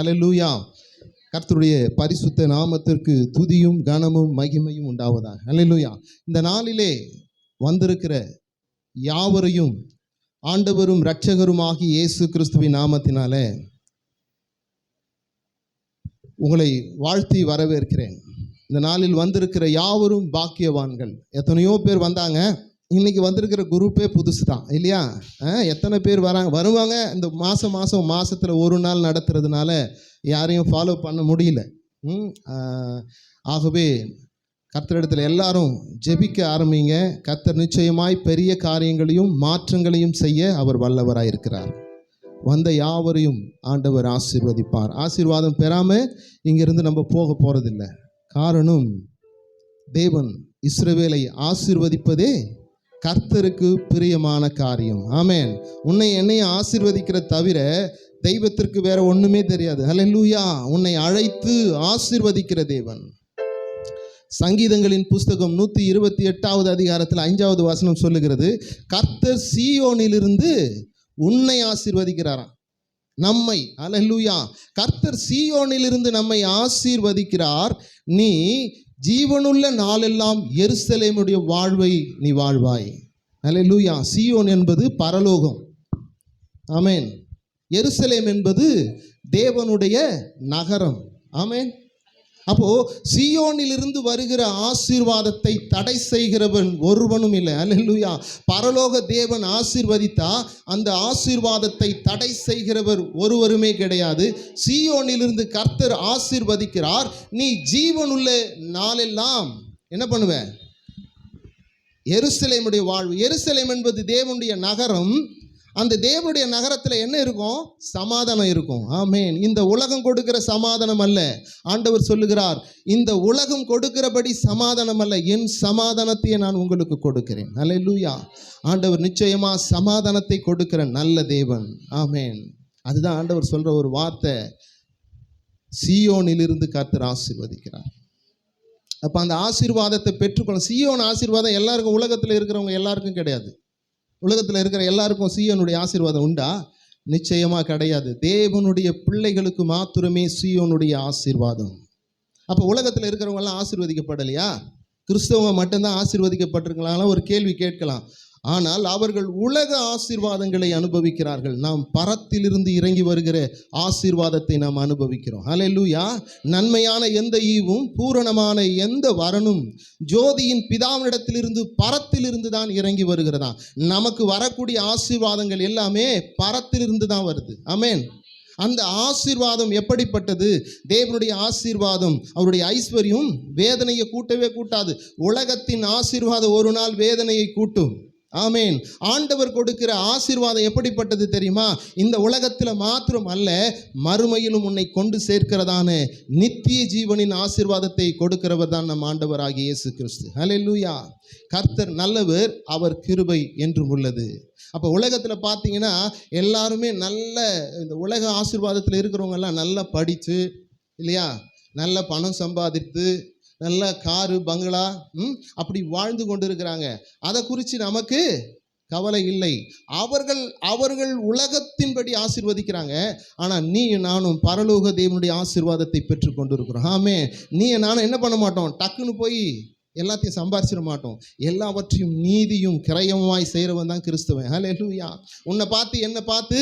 அல்லேலூயா. கர்த்தருடைய பரிசுத்த நாமத்திற்கு துதியும் கனமும் மகிமையும் உண்டாவதாக. அல்லேலூயா. இந்த நாளிலே வந்திருக்கிற யாவரையும் ஆண்டவரும் இரட்சகருமாகி இயேசு கிறிஸ்துவின் நாமத்தினாலே உங்களை வாழ்த்தி வரவேற்கிறேன். இந்த நாளில் வந்திருக்கிற யாவரும் பாக்கியவான்கள். எத்தனையோ பேர் வந்தாங்க. இன்னைக்கு வந்திருக்கிற குரூப்பே புதுசு தான் இல்லையா? எத்தனை பேர் வருவாங்க. இந்த மாதத்தில் ஒரு நாள் நடத்துறதுனால யாரையும் ஃபாலோ பண்ண முடியல. ஆகவே கர்த்தரிடத்தில் எல்லாரும் ஜெபிக்க ஆரம்பிங்க. கர்த்தர் நிச்சயமாய் பெரிய காரியங்களையும் மாற்றங்களையும் செய்ய அவர் வல்லவராக இருக்கிறார். வந்த யாவரையும் ஆண்டவர் ஆசீர்வதிப்பார். ஆசீர்வாதம் பெறாமல் இங்கிருந்து நம்ம போக போகிறதில்லை. காரணம், தேவன் இஸ்ரவேலை ஆசீர்வதிப்பதே கர்த்தருக்கு பிரியமான காரியம். ஆமென். உன்னை என்னையும் ஆசீர்வதிக்கிற தவிர தெய்வத்திற்கு வேற ஒண்ணுமே தெரியாது. அல்லேலூயா. உன்னை அழைத்து ஆசீர்வதிக்கிற தேவன். சங்கீதங்களின் புஸ்தகம் 128வது அதிகாரத்தில் 5வது வசனம் சொல்லுகிறது, கர்த்தர் சீயோனிலிருந்து உன்னை ஆசீர்வதிக்கிறாராம். நம்மை. அல்லேலூயா. கர்த்தர் சீயோனிலிருந்து நம்மை ஆசீர்வதிக்கிறார். நீ ஜீவனுள்ள நாளெல்லாம் எருசலேமுடைய வாழ்வை நீ வாழ்வாய். அல்லேலூயா. சீயோன் என்பது பரலோகம். ஆமென். எருசலேம் என்பது தேவனுடைய நகரம். ஆமென். அப்போ சீயோனிலிருந்து வருகிற ஆசீர்வாதத்தை தடை செய்கிறவன் ஒருவனும் இல்லை. அல்லேலூயா. பரலோக தேவன் ஆசீர்வதித்தா அந்த ஆசீர்வாதத்தை தடை செய்கிறவர் ஒருவருமே கிடையாது. சீயோனிலிருந்து கர்த்தர் ஆசீர்வதிக்கிறார். நீ ஜீவனுள்ள நாளெல்லாம் என்ன பண்ணுவ? எருசலேமுடைய வாழ்வு. எருசலேம் என்பது தேவனுடைய நகரம். அந்த தேவனுடைய நகரத்தில் என்ன இருக்கும்? சமாதானம் இருக்கும். ஆமென். இந்த உலகம் கொடுக்கிற சமாதானம் அல்ல. ஆண்டவர் சொல்லுகிறார், இந்த உலகம் கொடுக்கிறபடி சமாதானம் அல்ல, என் சமாதானத்தையே நான் உங்களுக்கு கொடுக்கிறேன். அல்லேலூயா. ஆண்டவர் நிச்சயமா சமாதானத்தை கொடுக்கிற நல்ல தேவன். ஆமென். அதுதான் ஆண்டவர் சொல்ற ஒரு வார்த்தை, சீயோனிலிருந்து கர்த்தர் ஆசீர்வதிக்கிறார். அப்ப அந்த ஆசீர்வாதத்தை பெற்றுக்கொள்ள. சீயோன் ஆசீர்வாதம் எல்லாருக்கும், உலகத்தில் இருக்கிறவங்க எல்லாருக்கும் கிடையாது. உலகத்தில் இருக்கிற எல்லாருக்கும் சீயோனுடைய ஆசீர்வாதம் உண்டா? நிச்சயமாக கிடையாது. தேவனுடைய பிள்ளைகளுக்கு மாத்திரமே சீயோனுடைய ஆசீர்வாதம். அப்போ உலகத்தில் இருக்கிறவங்கெல்லாம் ஆசீர்வதிக்கப்படலையா? கிறிஸ்தவங்க மட்டும்தான் ஆசீர்வதிக்கப்பட்டிருக்கலாம் ஒரு கேள்வி கேட்கலாம். ஆனால் அவர்கள் உலக ஆசீர்வாதங்களை அனுபவிக்கிறார்கள். நாம் பரத்திலிருந்து இறங்கி வருகிற ஆசீர்வாதத்தை நாம் அனுபவிக்கிறோம். அல்லேலூயா. நன்மையான எந்த ஈவும் பூரணமான எந்த வரனும் ஜோதியின் பிதாவினிடத்திலிருந்து பரத்திலிருந்து தான் இறங்கி வருகிறதா. நமக்கு வரக்கூடிய ஆசீர்வாதங்கள் எல்லாமே பரத்திலிருந்து தான் வருது. ஆமென். அந்த ஆசீர்வாதம் எப்படிப்பட்டது? தேவனுடைய ஆசீர்வாதம், அவருடைய ஐஸ்வர்யம் வேதனையை கூட்டவே கூட்டாது. உலகத்தின் ஆசீர்வாதம் ஒரு நாள் வேதனையை கூட்டும். ஆமென். ஆண்டவர் கொடுக்கிற ஆசீர்வாதம் எப்படிப்பட்டது தெரியுமா? இந்த உலகத்தில் மாத்திரம் அல்ல, மறுமையிலும் உன்னை கொண்டு சேர்க்கிறதான நித்திய ஜீவனின் ஆசீர்வாதத்தை கொடுக்கிறவர் தான் நம் ஆண்டவராகிய இயேசு கிறிஸ்து. அல்லேலூயா. கர்த்தர் நல்லவர், அவர் கிருபை என்றும் உள்ளது. அப்போ உலகத்தில் பார்த்தீங்கன்னா எல்லாருமே நல்ல, இந்த உலக ஆசீர்வாதத்தில் இருக்கிறவங்க எல்லாம் நல்லா படித்து இல்லையா, நல்ல பணம் சம்பாதித்து நல்ல காரு பங்களா அப்படி வாழ்ந்து கொண்டு இருக்கிறாங்க. அதை குறித்து நமக்கு கவலை இல்லை. அவர்கள் உலகத்தின்படி ஆசீர்வதிக்கிறாங்க. ஆனால் நீ நானும் பரலோக தேவனுடைய ஆசீர்வாதத்தை பெற்று கொண்டு இருக்கிறோம். ஆமே. நீ நானும் என்ன பண்ண மாட்டோம்? டக்குன்னு போய் எல்லாத்தையும் சம்பாரிச்சிட மாட்டோம். எல்லாவற்றையும் நீதியும் கிரயமாய் செய்கிறவன் தான் கிறிஸ்தவன். அல்லேலூயா. உன்னை பார்த்து என்னை பார்த்து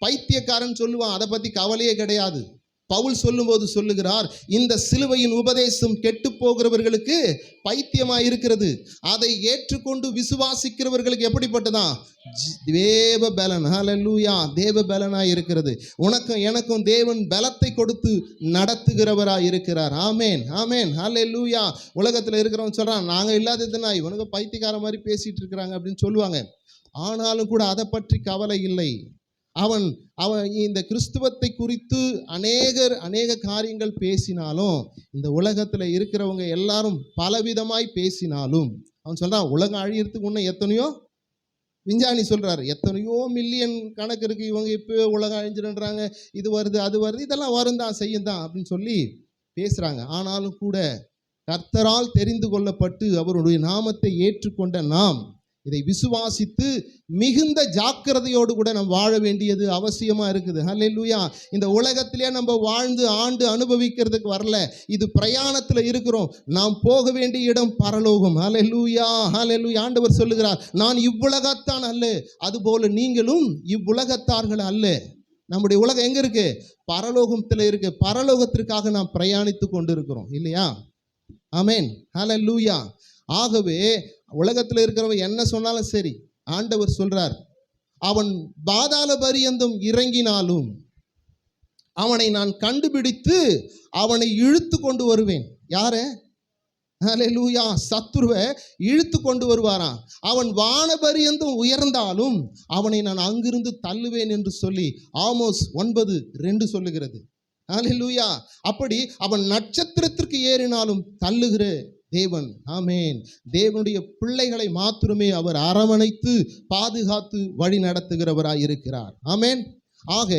பைத்தியக்காரன் சொல்லுவான். அதை பற்றி கவலையே கிடையாது. பவுல் சொல்லும்போது சொல்லுகிறார், இந்த சிலுவையின் உபதேசம் கெட்டு போகிறவர்களுக்கு பைத்தியமாய் இருக்கிறது, அதை ஏற்றுக்கொண்டு விசுவாசிக்கிறவர்களுக்கு எப்படிப்பட்டதான்? தேவ பலன். அல்லேலூயா. தேவ பலனாய் இருக்கிறது. உனக்கும் எனக்கும் தேவன் பலத்தை கொடுத்து நடத்துகிறவராய் இருக்கிறார். ஆமேன். ஆமேன். அல்லேலூயா. உலகத்தில் இருக்கிறவங்க சொல்றான், நாங்கள் இல்லாததுன்னா இவனுக்கு பைத்தியக்கார மாதிரி பேசிட்டு இருக்கிறாங்க அப்படின்னு சொல்லுவாங்க. ஆனாலும் கூட அதை பற்றி கவலை இல்லை. அவன் இந்த கிறிஸ்துவத்தை குறித்து அநேக காரியங்கள் பேசினாலும், இந்த உலகத்தில் இருக்கிறவங்க எல்லாரும் பலவிதமாய் பேசினாலும், அவன் சொல்றான், உலகம் அழியறதுக்கு முன்ன எத்தனையோ விஞ்ஞானி சொல்றாரு, எத்தனையோ மில்லியன் கணக்கு இருக்கு, இவங்க இப்போ உலகம் அழிஞ்சிடுன்றாங்க, இது வருது அது வருது, இதெல்லாம் வரும் தான் செய்யும் தான் அப்படின்னு சொல்லி பேசுறாங்க. ஆனாலும் கூட கர்த்தரால் தெரிந்து கொள்ளப்பட்டு அவருடைய நாமத்தை ஏற்றுக்கொண்ட நாம் இதை விசுவாசித்து மிகுந்த ஜாக்கிரதையோடு கூட நம்ம வாழ வேண்டியது அவசியமா இருக்குது. ஹல்லேலூயா. இந்த உலகத்திலே நம்ம வாழ்ந்து ஆண்டு அனுபவிக்கிறதுக்கு வரல. இது பிரயாணத்துல இருக்கிறோம். நாம் போக வேண்டிய இடம் பரலோகம். ஹல்லேலூயா, ஹல்லேலூயா. ஆண்டவர் சொல்லுகிறார், நான் இவ்வுலகத்தான் அல்ல, அதுபோல நீங்களும் இவ்வுலகத்தார்கள் அல்ல. நம்முடைய உலகம் எங்க இருக்கு? பரலோகத்துல இருக்கு. பரலோகத்திற்காக நாம் பிரயாணித்து கொண்டு இருக்கிறோம் இல்லையா? ஆமென், ஹல்லேலூயா. ஆகவே உலகத்தில் இருக்கிறவன் என்ன சொன்னாலும் சரி, ஆண்டவர் சொல்றார், அவன் பாதாள பரியந்தம் இறங்கினாலும் அவனை நான் கண்டுபிடித்து அவனை இழுத்து கொண்டு வருவேன். யாரு? ஹல்லேலூயா. சத்துருவை இழுத்து கொண்டு வருவாராம். அவன் வானபரியந்தம் உயர்ந்தாலும் அவனை நான் அங்கிருந்து தள்ளுவேன் என்று சொல்லி ஆமோஸ் 9:2 சொல்லுகிறது. ஹல்லேலூயா. அப்படி அவன் நட்சத்திரத்திற்கு ஏறினாலும் தள்ளுகிற தேவன். ஆமென். தேவனுடைய பிள்ளைகளை மாத்திரமே அவர் அரவணைத்து பாதுகாத்து வழி நடத்துகிறவராய் இருக்கிறார். ஆமென். ஆக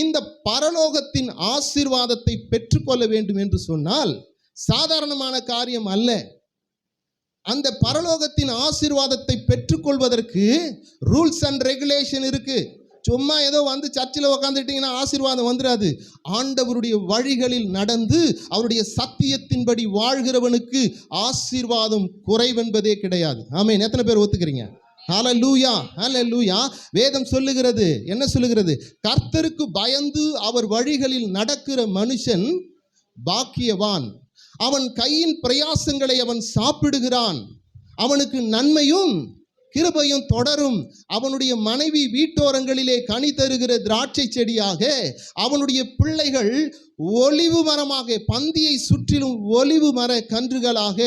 இந்த பரலோகத்தின் ஆசீர்வாதத்தை பெற்றுக்கொள்ள வேண்டும் என்று சொன்னால் சாதாரணமான காரியம் அல்ல. அந்த பரலோகத்தின் ஆசீர்வாதத்தை பெற்றுக்கொள்வதற்கு ரூல்ஸ் அண்ட் ரெகுலேஷன் இருக்கு. சும்மா ஏதோ வந்து சர்ச்சில் உக்காந்துட்டீங்கன்னா ஆசீர்வாதம் வந்துடாது. ஆண்டவருடைய வழிகளில் நடந்து அவருடைய சத்தியத்தின்படி வாழ்கிறவனுக்கு ஆசீர்வாதம் குறைவென்பதே கிடையாது. ஆமென். எத்தனை பேர் ஒத்துக்கிறீங்க? ஹல்லேலூயா, ஹல்லேலூயா. வேதம் சொல்லுகிறது, என்ன சொல்லுகிறது? கர்த்தருக்கு பயந்து அவர் வழிகளில் நடக்கிற மனுஷன் பாக்கியவான். அவன் கையின் பிரயாசங்களை அவன் சாப்பிடுகிறான். அவனுக்கு நன்மையும் கிருபையும் தொடரும். அவனுடைய மனைவி வீட்டோரங்களிலே கனி தருகிற திராட்சை செடியாக, அவனுடைய பிள்ளைகள் ஒலிவு மரமாக, பந்தியை சுற்றிலும் ஒலிவு மர கன்றுகளாக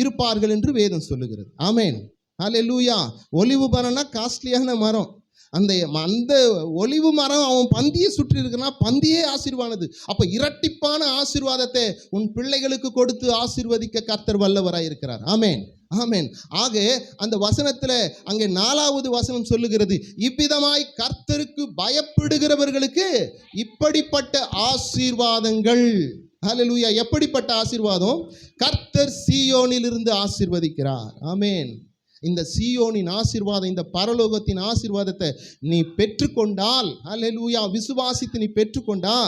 இருப்பார்கள் என்று வேதம் சொல்லுகிறது. ஆமென், ஹல்லேலூயா. ஒலிவு மரம்னா காஸ்ட்லியான மரம். அந்த ஒலிவு மரம் அவன் பந்தியை சுற்றி இருக்குன்னா பந்தியே ஆசீர்வானது. அப்ப இரட்டிப்பான ஆசீர்வாதத்தை உன் பிள்ளைகளுக்கு கொடுத்து ஆசீர்வதிக்க கர்த்தர் வல்லவராய் இருக்கிறார். ஆமென், ஆமென். ஆக அந்த வசனத்துல அங்கே 4வது வசனம் சொல்லுகிறது, இவ்விதமாய் கர்த்தருக்கு பயப்படுகிறவர்களுக்கு இப்படிப்பட்ட ஆசீர்வாதங்கள். ஹல்லேலூயா. எப்படிப்பட்ட ஆசீர்வாதம்? கர்த்தர் சீயோனில் இருந்து ஆசீர்வதிக்கிறார். ஆமென். இந்த சீயோனின் ஆசீர்வாதம், இந்த பரலோகத்தின் ஆசீர்வாதத்தை நீ பெற்றுக்கொண்டால், ஹல்லேலூயா, விசுவாசித்து நீ பெற்றுக்கொண்டா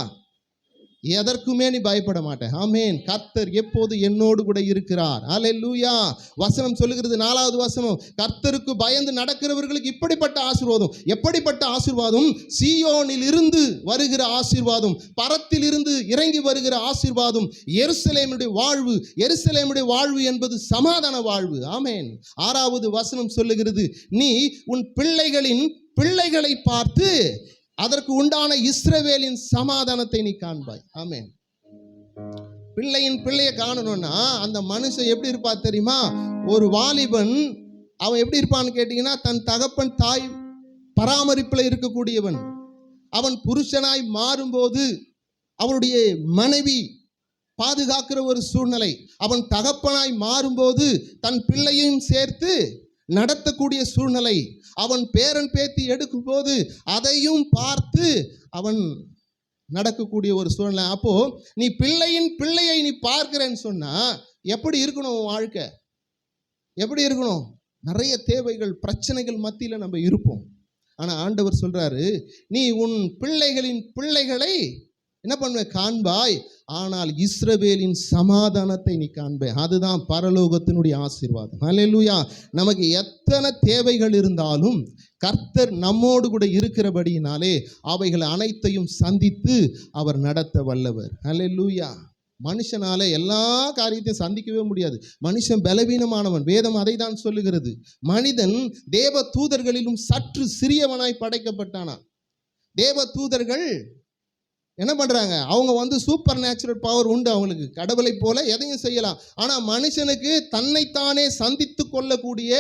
எதற்குமே நீ பயப்பட மாட்டேன். ஆமென். கர்த்தர் எப்போது என்னோடு கூட இருக்கிறார். ஹல்லேலூயா. வசனம் சொல்லுகிறது, 4வது வசனம், கர்த்தருக்கு பயந்து நடக்கிறவர்களுக்கு இப்படிப்பட்ட ஆசீர்வாதம். எப்படிப்பட்ட ஆசீர்வாதம்? சீயோனில் இருந்து வருகிற ஆசீர்வாதம், பரத்தில் இருந்து இறங்கி வருகிற ஆசீர்வாதம். எருசலேமுடைய வாழ்வு. எருசலேமுடைய வாழ்வு என்பது சமாதான வாழ்வு. ஆமென். 6வது வசனம் சொல்லுகிறது, நீ உன் பிள்ளைகளின் பிள்ளைகளை பார்த்து அதற்கு உண்டான இஸ்ரவேலின் சமாதானத்தை நீ காண்பாய். ஆமென். பிள்ளையின் பிள்ளையை காணணும்னா அந்த மனுஷன் எப்படி இருப்பா தெரியுமா? ஒரு வாலிபன் அவன் எப்படி இருப்பான்னு கேட்டீங்கன்னா, தன் தகப்பன் தாய் பராமரிப்பில் இருக்கக்கூடியவன். அவன் புருஷனாய் மாறும்போது அவனுடைய மனைவி பாதுகாக்கிற ஒரு சூழ்நிலை. அவன் தகப்பனாய் மாறும்போது தன் பிள்ளையும் சேர்த்து நடத்தக்கூடிய சூழ்நிலை. அவன் பேரன் பேத்தி எடுக்கும் போது அதையும் பார்த்து அவன் நடக்கக்கூடிய ஒரு சூழ்நிலை. அப்போ நீ பிள்ளையின் பிள்ளையை நீ பார்க்கிறேன்னு சொன்னா எப்படி இருக்கணும் உன் வாழ்க்கை? எப்படி இருக்கணும்? நிறைய தேவைகள், பிரச்சனைகள் மத்தியில் நம்ம இருப்போம். ஆனா ஆண்டவர் சொல்றாரு, நீ உன் பிள்ளைகளின் பிள்ளைகளை என்ன பண்ணுவ? காண்பாய். ஆனால் இஸ்ரவேலின் சமாதானத்தை நீ காண்பாய். அதுதான் பரலோகத்தினுடைய ஆசீர்வாதம். ஹல்லேலூயா. நமக்கு எத்தனை தேவைகள் இருந்தாலும் கர்த்தர் நம்மோடு கூட இருக்கிறபடியினாலே அவைகள் அனைத்தையும் சந்தித்து அவர் நடத்த வல்லவர். ஹல்லேலூயா. மனுஷனால எல்லா காரியத்தையும் சந்திக்கவே முடியாது. மனுஷன் பலவீனமானவன். வேதம் அதை தான் சொல்லுகிறது. மனிதன் தேவ தூதர்களிலும் சற்று சிறியவனாய் படைக்கப்பட்டானா. தேவ தூதர்கள் என்ன பண்றாங்க? அவங்க சூப்பர் நேச்சுரல் பவர் உண்டு அவங்களுக்கு. கடவுளை போல எதையும் செய்யலாம். ஆனா மனுஷனுக்கு தன்னைத்தானே சந்தித்து கொள்ளக்கூடிய,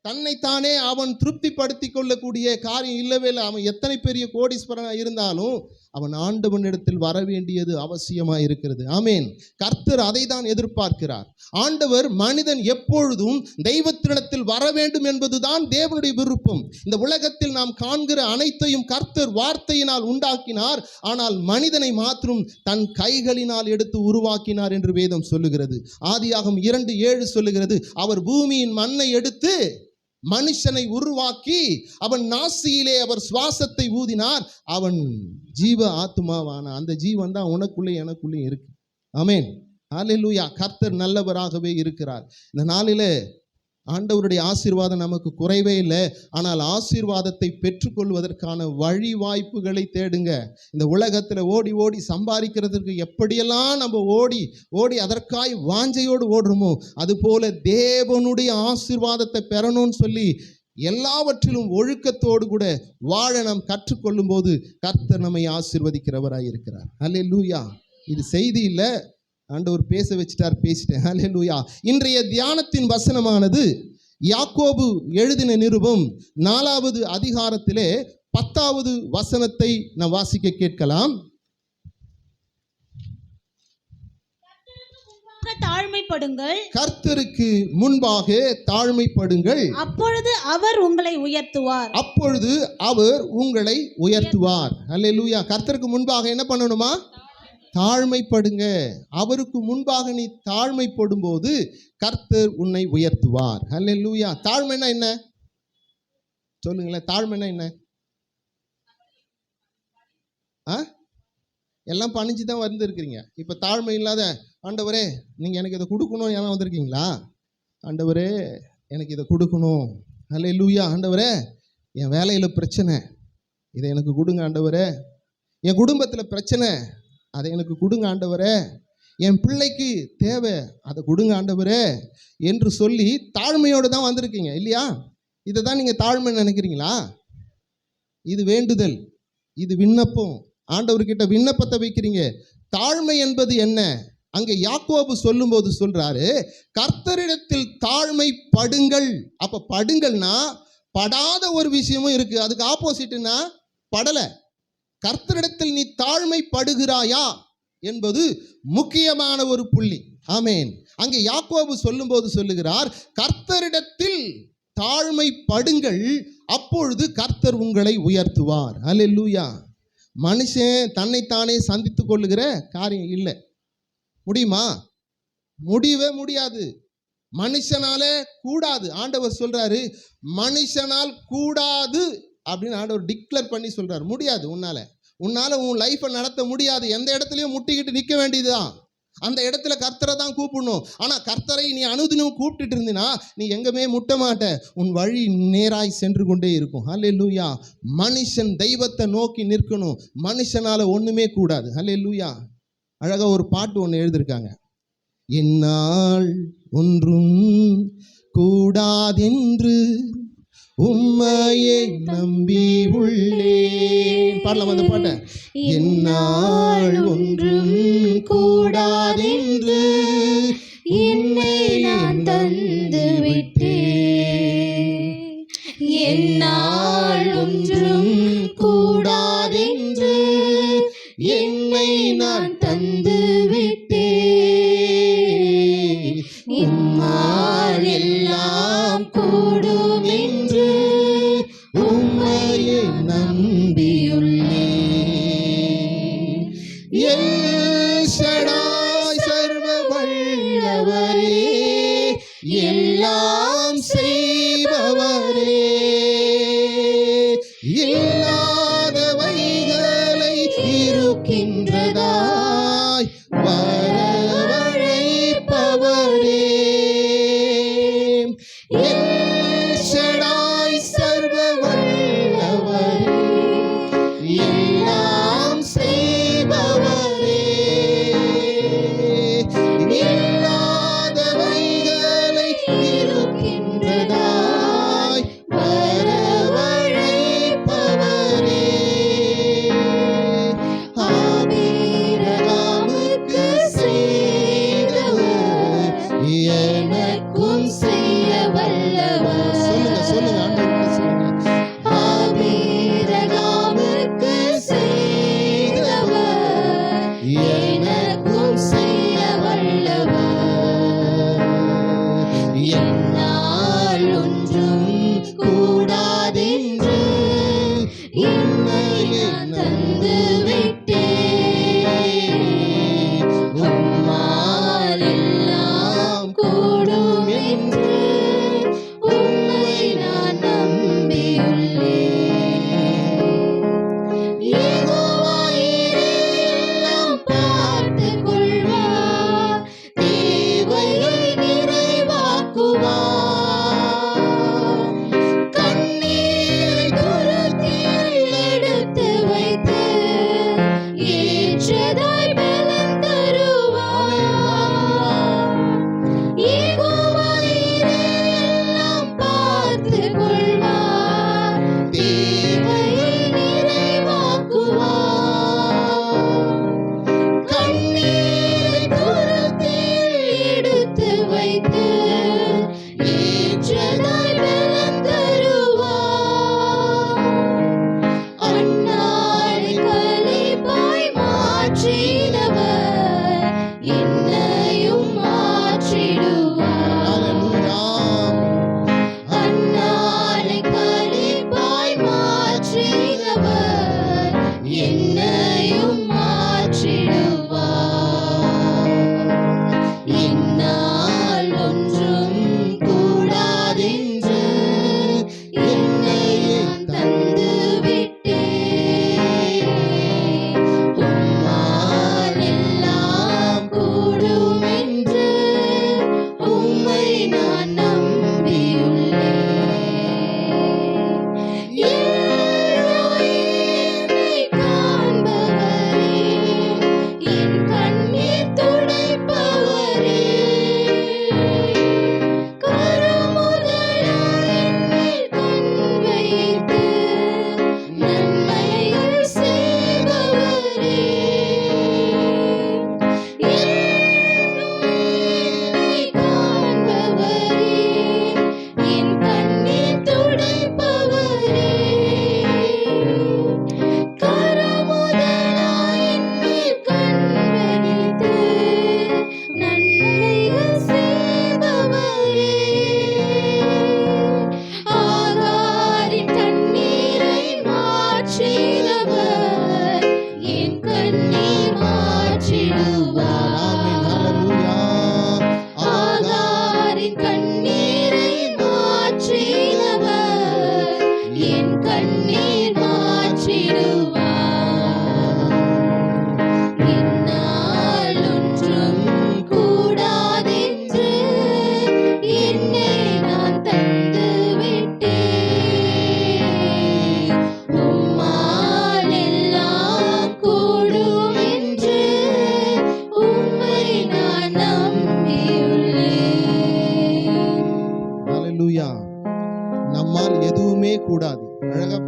தன்னைத்தானே அவன் திருப்திப்படுத்தி கொள்ளக்கூடிய காரியம் இல்லவே இல்லை. அவன் எத்தனை பெரிய கோடீஸ்வரனாக இருந்தாலும் அவன் ஆண்டவனிடத்தில் வர வேண்டியது அவசியமாக இருக்கிறது. ஆமென். கர்த்தர் அதை தான் எதிர்பார்க்கிறார். ஆண்டவர் மனிதன் எப்பொழுதும் தெய்வத்தினிடத்தில் வர வேண்டும் என்பதுதான் தேவனுடைய விருப்பம். இந்த உலகத்தில் நாம் காண்கிற அனைத்தையும் கர்த்தர் வார்த்தையினால் உண்டாக்கினார். ஆனால் மனிதனை மாத்திரம் தன் கைகளினால் எடுத்து உருவாக்கினார் என்று வேதம் சொல்லுகிறது. ஆதியாகமம் 2:7 சொல்லுகிறது, அவர் பூமியின் மண்ணை எடுத்து மனுஷனை உருவாக்கி அவன் நாசியிலே அவர் சுவாசத்தை ஊதினார், அவன் ஜீவ ஆத்துமாவான. அந்த ஜீவன் தான் உனக்குள்ளே எனக்குள்ளே இருக்கு. ஆமென், ஹல்லேலூயா. கர்த்தர் நல்லவராகவே இருக்கிறார். இந்த நாளிலே ஆண்டவருடைய ஆசீர்வாதம் நமக்கு குறைவே இல்லை. ஆனால் ஆசீர்வாதத்தை பெற்றுக்கொள்வதற்கான வழி வாய்ப்புகளை தேடுங்க. இந்த உலகத்தில் ஓடி ஓடி சம்பாதிக்கிறதுக்கு எப்படியெல்லாம் நம்ம ஓடி ஓடி அதற்காய் வாஞ்சையோடு ஓடுறோமோ, அதுபோல தேவனுடைய ஆசீர்வாதத்தை பெறணும்னு சொல்லி எல்லாவற்றிலும் ஒழுக்கத்தோடு கூட வாழ நாம் கற்றுக்கொள்ளும் போது கர்த்தர் நம்மை ஆசீர்வதிக்கிறவராய் இருக்கிறார். ஹல்லேலூயா. இது செய்தி இல்லை, ஆண்டவர் பேச வச்சிட்டார், பேசிட்டேன். ஹல்லேலூயா. இன்றைய தியானத்தின் வசனமானது யாக்கோபு எழுதின நிருபம் 4வது அதிகாரத்திலே 10வது வசனத்தை நாம் வாசிக்க கேட்கலாம். தாழ்மைப்படுங்கள், கர்த்தருக்கு முன்பாக தாழ்மைப்படுங்கள், அப்பொழுது அவர் உங்களை உயர்த்துவார். அப்பொழுது அவர் உங்களை உயர்த்துவார். ஹல்லேலூயா. கர்த்தருக்கு முன்பாக என்ன பண்ணணுமா? தாழ்மைப்படுங்க. அவருக்கு முன்பாக நீ தாழ்மைப்படும் போது கர்த்தர் உன்னை உயர்த்துவார். ஹல்லேலூயா. தாழ்மைனா என்ன சொல்லுங்களேன்? தாழ்மைனா என்ன? எல்லாம் பணிஞ்சு தான் வந்திருக்கிறீங்க. இப்போ தாழ்மை இல்லாத, ஆண்டவரே நீங்கள் எனக்கு இதை கொடுக்கணும் எல்லாம் வந்திருக்கீங்களா? ஆண்டவரே எனக்கு இதை கொடுக்கணும். ஹல்லேலூயா. ஆண்டவரே என் வேலையில் பிரச்சனை, இதை எனக்கு கொடுங்க ஆண்டவரே. என் குடும்பத்தில் பிரச்சனை, அதை எனக்கு கொடுங்க ஆண்டவரே. என் பிள்ளைக்கு தேவை, அதை கொடுங்க ஆண்டவரே என்று சொல்லி தாழ்மையோடு தான் வந்திருக்கீங்க இல்லையா? இதை தான் நீங்கள் தாழ்மை நினைக்கிறீங்களா? இது வேண்டுதல், இது விண்ணப்பம். ஆண்டவர்கிட்ட விண்ணப்பத்தை வைக்கிறீங்க. தாழ்மை என்பது என்ன? அங்கே யாக்கோபு சொல்லும்போது சொல்றாரு, கர்த்தரிடத்தில் தாழ்மைப்படுங்கள். அப்ப படுங்கள்னா படாத ஒரு விஷயமும் இருக்கு, அதுக்கு ஆப்போசிட்னா படலை. கர்த்தரிடத்தில் நீ தாழ்மைப்படுகிறாயா என்பது முக்கியமான ஒரு புள்ளி. ஆமென். அங்கே யாக்கோபு சொல்லும்போது சொல்லுகிறார், கர்த்தரிடத்தில் தாழ்மைப்படுங்கள், அப்பொழுது கர்த்தர் உங்களை உயர்த்துவார். ஹல்லேலூயா. மனுஷன் தன்னைத்தானே சந்தித்துக் கொள்ளுகிற காரியம் இல்லை. முடியுமா? முடியவே முடியாது. மனுஷனால கூடாது. ஆண்டவர் சொல்றாரு, மனுஷனால் கூடாது அப்படின்னு ஆண்டவர் டிக்ளேர் பண்ணி சொல்றாரு. முடியாது. உன்னால உன் லைஃப்பை நடத்த முடியாது. எந்த இடத்துலையும் முட்டிக்கிட்டு நிற்க வேண்டியதுதான். அந்த இடத்துல கர்த்தரை தான் கூப்பிடணும். ஆனால் கர்த்தரை நீ அனுதினம் கூப்பிட்டுட்டு இருந்தினா நீ எங்கேயுமே முட்ட மாட்ட. உன் வழி நேராய் சென்று கொண்டே இருக்கும். ஹல்லேலூயா. மனுஷன் தெய்வத்தை நோக்கி நிற்கணும். மனுஷனால ஒன்றுமே கூடாது. ஹல்லேலூயா. அழகாக ஒரு பாட்டு ஒன்று எழுதியிருக்காங்க. என்னால் ஒன்றும் கூடாதென்று உம்மையை நம்பி உள்ளேன். பாடலாம் அந்த பாட்டை. என்னால் ஒன்றும் கூடாதென்று என்னை நான் தந்து விட்டேன். என்னால் ஒன்றும் கூடாதென்று என்னை நான் தந்து விட்டேன். உம்மால் எல்லாம் கூடும் என்று உம்மையை நம்பியுள்ளேன். எல் ஷடாய் சர்வ வல்லவரே, எல்லாம் செய்பவரே, இல்லாதவைகளை இருக்கின்றதாய் வரவழைப்பவரே. எல் ஷடாய் சர்வ வல்லவரே, எல்லாம் செய்பவரே, இல்லாதவைகளை இருக்கின்றதாய்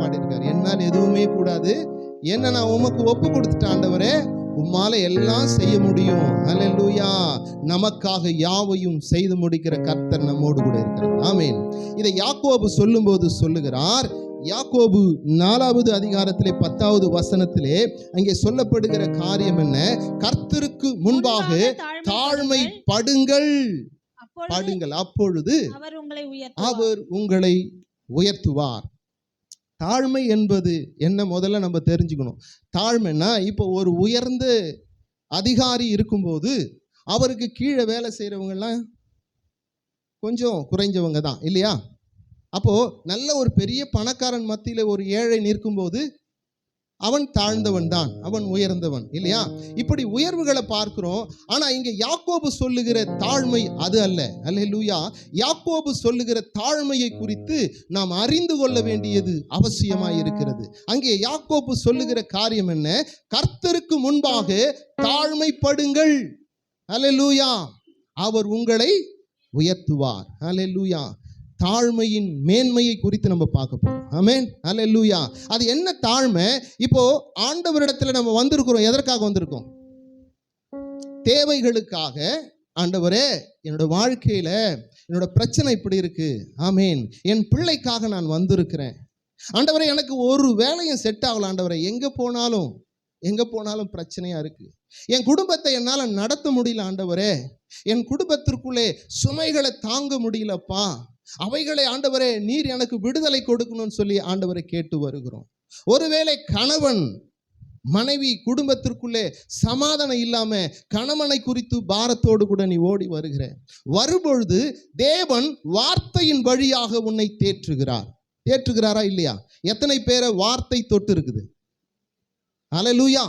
பாடியிருக்காரு. என்னால் எதுவுமே கூடாது, என்ன நான் உமக்கு ஒப்பு கொடுத்துட்டேன் ஆண்டவரே, உம்மால எல்லாம் செய்ய முடியும். அல்லேலூயா. நமக்காக யாவையும் செய்து முடிக்கிற கர்த்தர் நம்மோடு கூட இருக்கிறார். ஆமென். இதை யாக்கோபு சொல்லும்போது சொல்லுகிறார். யாக்கோபு 4வது அதிகாரத்திலே 10வது வசனத்திலே அங்கே சொல்லப்படுகிற காரியம் என்ன? கர்த்தருக்கு முன்பாக தாழ்மைப்படுங்கள், அப்பொழுது அவர் உங்களை உயர்த்துவார். தாழ்மை என்பது என்ன முதல்ல நம்ம தெரிஞ்சுக்கணும். தாழ்மைன்னா இப்போ ஒரு உயர்ந்த அதிகாரி இருக்கும்போது அவருக்கு கீழே வேலை செய்கிறவங்கெல்லாம் கொஞ்சம் குறைஞ்சவங்க தான் இல்லையா? அப்போ நல்ல ஒரு பெரிய பணக்காரன் மத்தியில் ஒரு ஏழை நிற்கும்போது அவன் தாழ்ந்தவன் தான், அவன் உயர்ந்தவன் இல்லையா? இப்படி உயர்வுகளை பார்க்கிறோம். ஆனா இங்க யாக்கோபு சொல்லுகிற தாழ்மை அது அல்ல. அல்லேலூயா. யாக்கோபு சொல்லுகிற தாழ்மையை குறித்து நாம் அறிந்து கொள்ள வேண்டியது அவசியமாய் இருக்கிறது. அங்கே யாக்கோபு சொல்லுகிற காரியம் என்ன? கர்த்தருக்கு முன்பாக தாழ்மைப்படுங்கள். அல்லேலூயா. அவர் உங்களை உயர்த்துவார். அல்லேலூயா. தாழ்மையின் மேன்மையை குறித்து நம்ம பார்க்க போறோம். ஆமென். அல்லேலூயா. அது என்ன தாழ்மை? இப்போ ஆண்டவரிடத்துல நம்ம வந்திருக்கிறோம். எதற்காக வந்திருக்கோம்? தேவைகளுக்காக. ஆண்டவரே, என்னோட வாழ்க்கையில என்னோட பிரச்சனை இப்படி இருக்கு, ஆமென், என் பிள்ளைக்காக நான் வந்திருக்கிறேன். ஆண்டவரே, எனக்கு ஒரு வேலையும் செட் ஆகல ஆண்டவரே, எங்க போனாலும் பிரச்சனையா இருக்கு, என் குடும்பத்தை என்னால நடத்த முடியல ஆண்டவரே, என் குடும்பத்திற்குள்ளே சுமைகளை தாங்க முடியலப்பா, அவைகளை ஆண்டவரே நீர் எனக்கு விடுதலை கொடுக்கணும்னு சொல்லி ஆண்டவரை கேட்டு வருகிறோம். ஒருவேளை கணவன் மனைவி குடும்பத்திற்குள்ளே சமாதானம் இல்லாம கணவனை குறித்து பாரத்தோடு கூட நீ ஓடி வரும்பொழுது தேவன் வார்த்தையின் வழியாக உன்னை தேற்றுகிறாரா இல்லையா? எத்தனை பேரை வார்த்தை தொட்டு இருக்குது? அல்லேலூயா.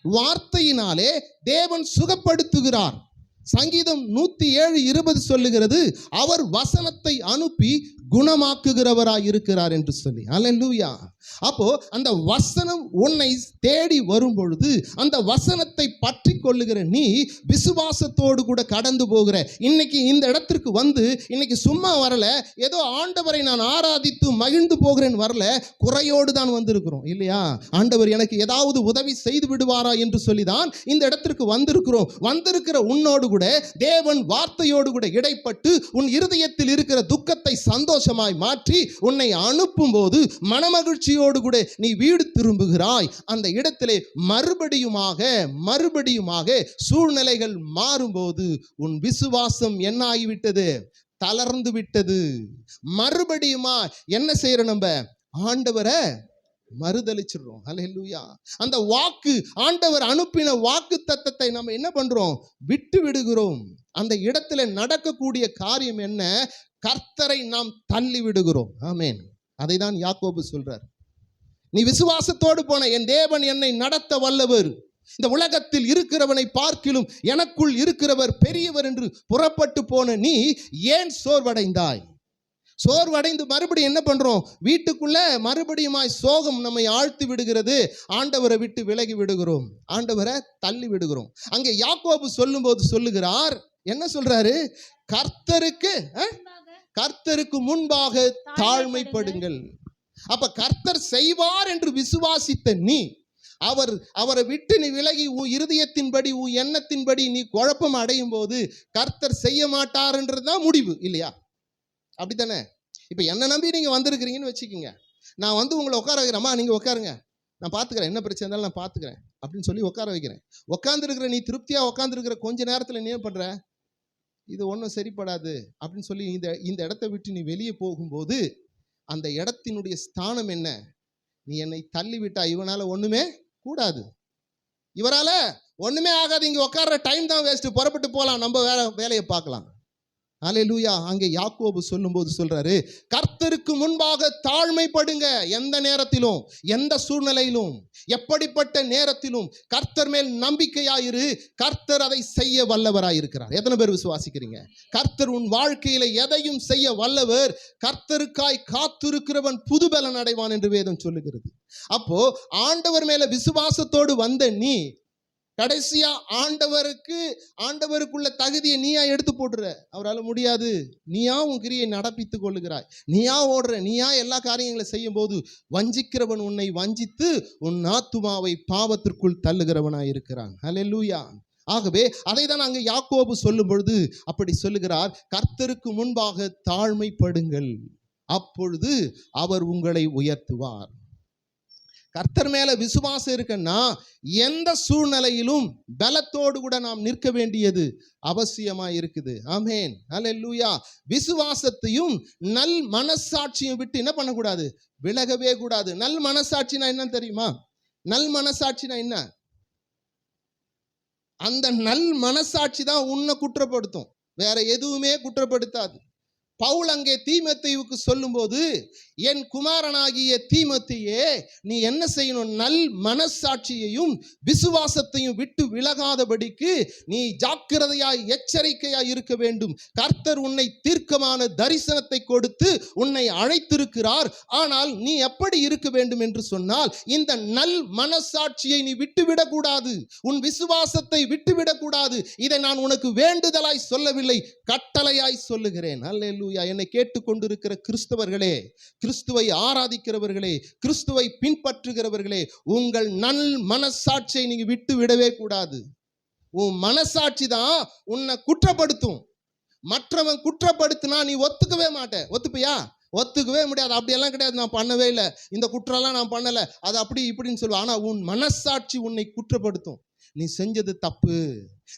வார்த்தையினாலே தேவன் சுகப்படுத்துகிறார். சங்கீதம் 107:20 சொல்லுகிறது, அவர் வசனத்தை அனுப்பி குணமாக்குகிறவராய் இருக்கிறார் என்று சொல்லி. அல்லேலூயா. அப்போ அந்த வசனம் உன்னை தேடி வரும் பொழுது அந்த வசனத்தை பற்றி கொள்ளுகிற நீ விசுவாசத்தோடு கூட கடந்து போகிற. இன்னைக்கு இந்த இடத்திற்கு வந்து இன்னைக்கு சும்மா வரல, ஏதோ ஆண்டவரை நான் ஆராதித்து மகிழ்ந்து போகிறேன் வரல, குறையோடு தான் வந்திருக்கிறோம் இல்லையா? ஆண்டவர் எனக்கு ஏதாவது உதவி செய்து விடுவாரா என்று சொல்லிதான் இந்த இடத்திற்கு வந்திருக்கிறோம். வந்திருக்கிற உன்னோடு கூட தேவன் வார்த்தையோடு கூட இடைப்பட்டு உன் இருதயத்தில் இருக்கிற துக்கத்தை சந்தோஷமாய் மாற்றி உன்னை அனுப்பும் போது மனமகிழ்ச்சியோடு கூட நீ வீடு திரும்புகிறாய். அந்த இடத்திலே மறுபடியுமாக சூழ்நிலைகள் மாறும்போது உன் விசுவாசம் என்ன ஆகிவிட்டது? தளர்ந்து விட்டது. மறுபடியுமா என்ன செய்யற? நம்ம ஆண்டவரை மறுதலிச்சிடுறோம். அல்லேலூயா. அந்த வாக்கு, ஆண்டவர் அனுப்பின வாக்கு தத்தத்தை நம்ம என்ன பண்றோம்? விட்டு விடுகிறோம். அந்த இடத்துல நடக்கக்கூடிய காரியம் என்ன? கர்த்தரை நாம் தள்ளி விடுகிறோம். ஆமென். அதை தான் யாக்கோபு சொல்றார். நீ விசுவாசத்தோடு போன என் தேவன் என்னை நடத்த வல்லவர், இந்த உலகத்தில் இருக்கிறவனை பார்க்கிலும் எனக்குள் இருக்கிறவர் பெரியவர் என்று புறப்பட்டு போன நீ ஏன் சோர்வடைந்தாய்? சோர்வடைந்து மறுபடியும் என்ன பண்றோம்? வீட்டுக்குள்ள மறுபடியுமாய் சோகம் நம்மை ஆழ்த்தி விடுகிறது. ஆண்டவரை விட்டு விலகி விடுகிறோம், ஆண்டவரை தள்ளி விடுகிறோம். அங்கே யாக்கோபு சொல்லும்போது சொல்லுகிறார், என்ன சொல்றாரு? கர்த்தருக்கு முன்பாக தாழ்மைப்படுங்கள். அப்ப கர்த்தர் செய்வார் என்று விசுவாசித்த நீ, அவரை விட்டு நீ விலகி உன் இருதயத்தின்படி உன் எண்ணத்தின்படி நீ குழப்பம் அடையும் போது கர்த்தர் செய்ய மாட்டார் என்றதுதான் முடிவு இல்லையா? அப்படித்தானே? இப்ப என்ன நம்பி நீங்க வந்திருக்கிறீங்கன்னு வச்சுக்கோங்க. நான் வந்து உங்களை உட்கார வைக்கிறேம்மா, நீங்க உட்காருங்க, நான் பார்த்துக்கிறேன், என்ன பிரச்சனை இருந்தாலும் நான் பார்த்துக்கிறேன் அப்படின்னு சொல்லி உட்கார வைக்கிறேன். உட்காந்துருக்கிற நீ திருப்தியா உட்காந்துருக்கிற கொஞ்ச நேரத்துல நீ என்ன பண்ற? இது ஒன்றும் சரிப்படாது அப்படின்னு சொல்லி இந்த இடத்தை விட்டு நீ வெளியே போகும்போது அந்த இடத்தினுடைய ஸ்தானம் என்ன? நீ என்னை தள்ளி விட்டா இவனால ஒண்ணுமே கூடாது, இவரால ஒண்ணுமே ஆகாது, இங்க உட்கார்ற டைம் தான் வேஸ்ட், புறப்பட்டு போகலாம், நம்ம வேலையை பார்க்கலாம். அல்லேலூயா. அங்கே யாக்கோபு சொல்லும்போது சொல்றாரு, கர்த்தருக்கு முன்பாக தாழ்மைப்படுங்க. எந்த நேரத்திலும், எந்த சூழ்நிலையிலும், எப்படிப்பட்ட நேரத்திலும் கர்த்தர் மேல் நம்பிக்கையாயிரு. கர்த்தர் அதை செய்ய வல்லவராயிருக்கிறார். எத்தனை பேர் விசுவாசிக்கிறீங்க? கர்த்தர் உன் வாழ்க்கையில எதையும் செய்ய வல்லவர். கர்த்தருக்காய் காத்திருக்கிறவன் புதுபலன் அடைவான் என்று வேதம் சொல்லுகிறது. அப்போ ஆண்டவர் மேல விசுவாசத்தோடு வந்த நீ கடைசியா ஆண்டவருக்குள்ள தகுதியை நீயா எடுத்து போட்டுற. அவரால் முடியாது. நீயா உன் கிரியை நடப்பித்துக் கொள்ளுகிறாய், நீயா ஓடுற, நீயா எல்லா காரியங்களை செய்யும் போது வஞ்சிக்கிறவன் உன்னை வஞ்சித்து உன் ஆத்துமாவை பாவத்திற்குள் தள்ளுகிறவனாய் இருக்கிறான். ஹல்லேலூயா. ஆகவே அதை தான் அங்கு யாக்கோபு சொல்லும் பொழுது அப்படி சொல்லுகிறார், கர்த்தருக்கு முன்பாக தாழ்மைப்படுங்கள், அப்பொழுது அவர் உங்களை உயர்த்துவார். கர்த்தர் மேல விசுவாசம் இருக்குன்னா எந்த சூழ்நிலையிலும் பலத்தோடு கூட நாம் நிற்க வேண்டியது அவசியமா இருக்குது. ஆமென், ஹல்லேலூயா. விசுவாசத்தையும் நல் மனசாட்சியும் விட்டு என்ன பண்ணக்கூடாது, விலகவே கூடாது. நல் மனசாட்சினா என்ன தெரியுமா? நல் மனசாட்சினா என்ன? அந்த நல் மனசாட்சி தான் உன்னை குற்றப்படுத்தும், வேற எதுவுமே குற்றப்படுத்தாது. பவுல் அங்கே தீமோத்தேயுவுக்கு சொல்லும்போது, என் குமாரனாகிய தீமோத்தேயே, நீ என்ன செய்யணும்? நல் மனசாட்சியையும் விசுவாசத்தையும் விட்டு விலகாதபடிக்கு நீ ஜாக்கிரதையாய் எச்சரிக்கையாய் இருக்க வேண்டும். கர்த்தர் உன்னை தீர்க்கமான தரிசனத்தை கொடுத்து உன்னை அழைத்திருக்கிறார். ஆனால் நீ எப்படி இருக்க வேண்டும் என்று சொன்னால், இந்த நல் மனசாட்சியை நீ விட்டுவிடக்கூடாது, உன் விசுவாசத்தை விட்டுவிடக்கூடாது. இதை நான் உனக்கு வேண்டுதலாய் சொல்லவில்லை, கட்டளையாய் சொல்லுகிறேன். அல்லேலூயா. என்னை கேட்டுக்கொண்டிருக்கிற கிறிஸ்தவர்களே, கிறிஸ்துவை ஆராதிக்கிறவர்களே, கிறிஸ்துவை பின்பற்றுகிறவர்களே, உங்கள் நல் மனசாட்சியை நீங்க விட்டு விடவே கூடாது. உன் மனசாட்சி தான் உன்னை குற்றப்படுத்தும். மற்றவன் குற்றப்படுத்தினா நீ ஒத்துக்கவே மாட்ட. ஒத்துப்பியா? ஒத்துக்கவே முடியாது. அப்படியெல்லாம் கிடையாது, நான் பண்ணவே இல்லை, இந்த குற்றம்லாம் நான் பண்ணலை, அது அப்படி இப்படின்னு சொல்லுவான். ஆனால் உன் மனசாட்சி உன்னை குற்றப்படுத்தும். நீ செஞ்சது தப்பு,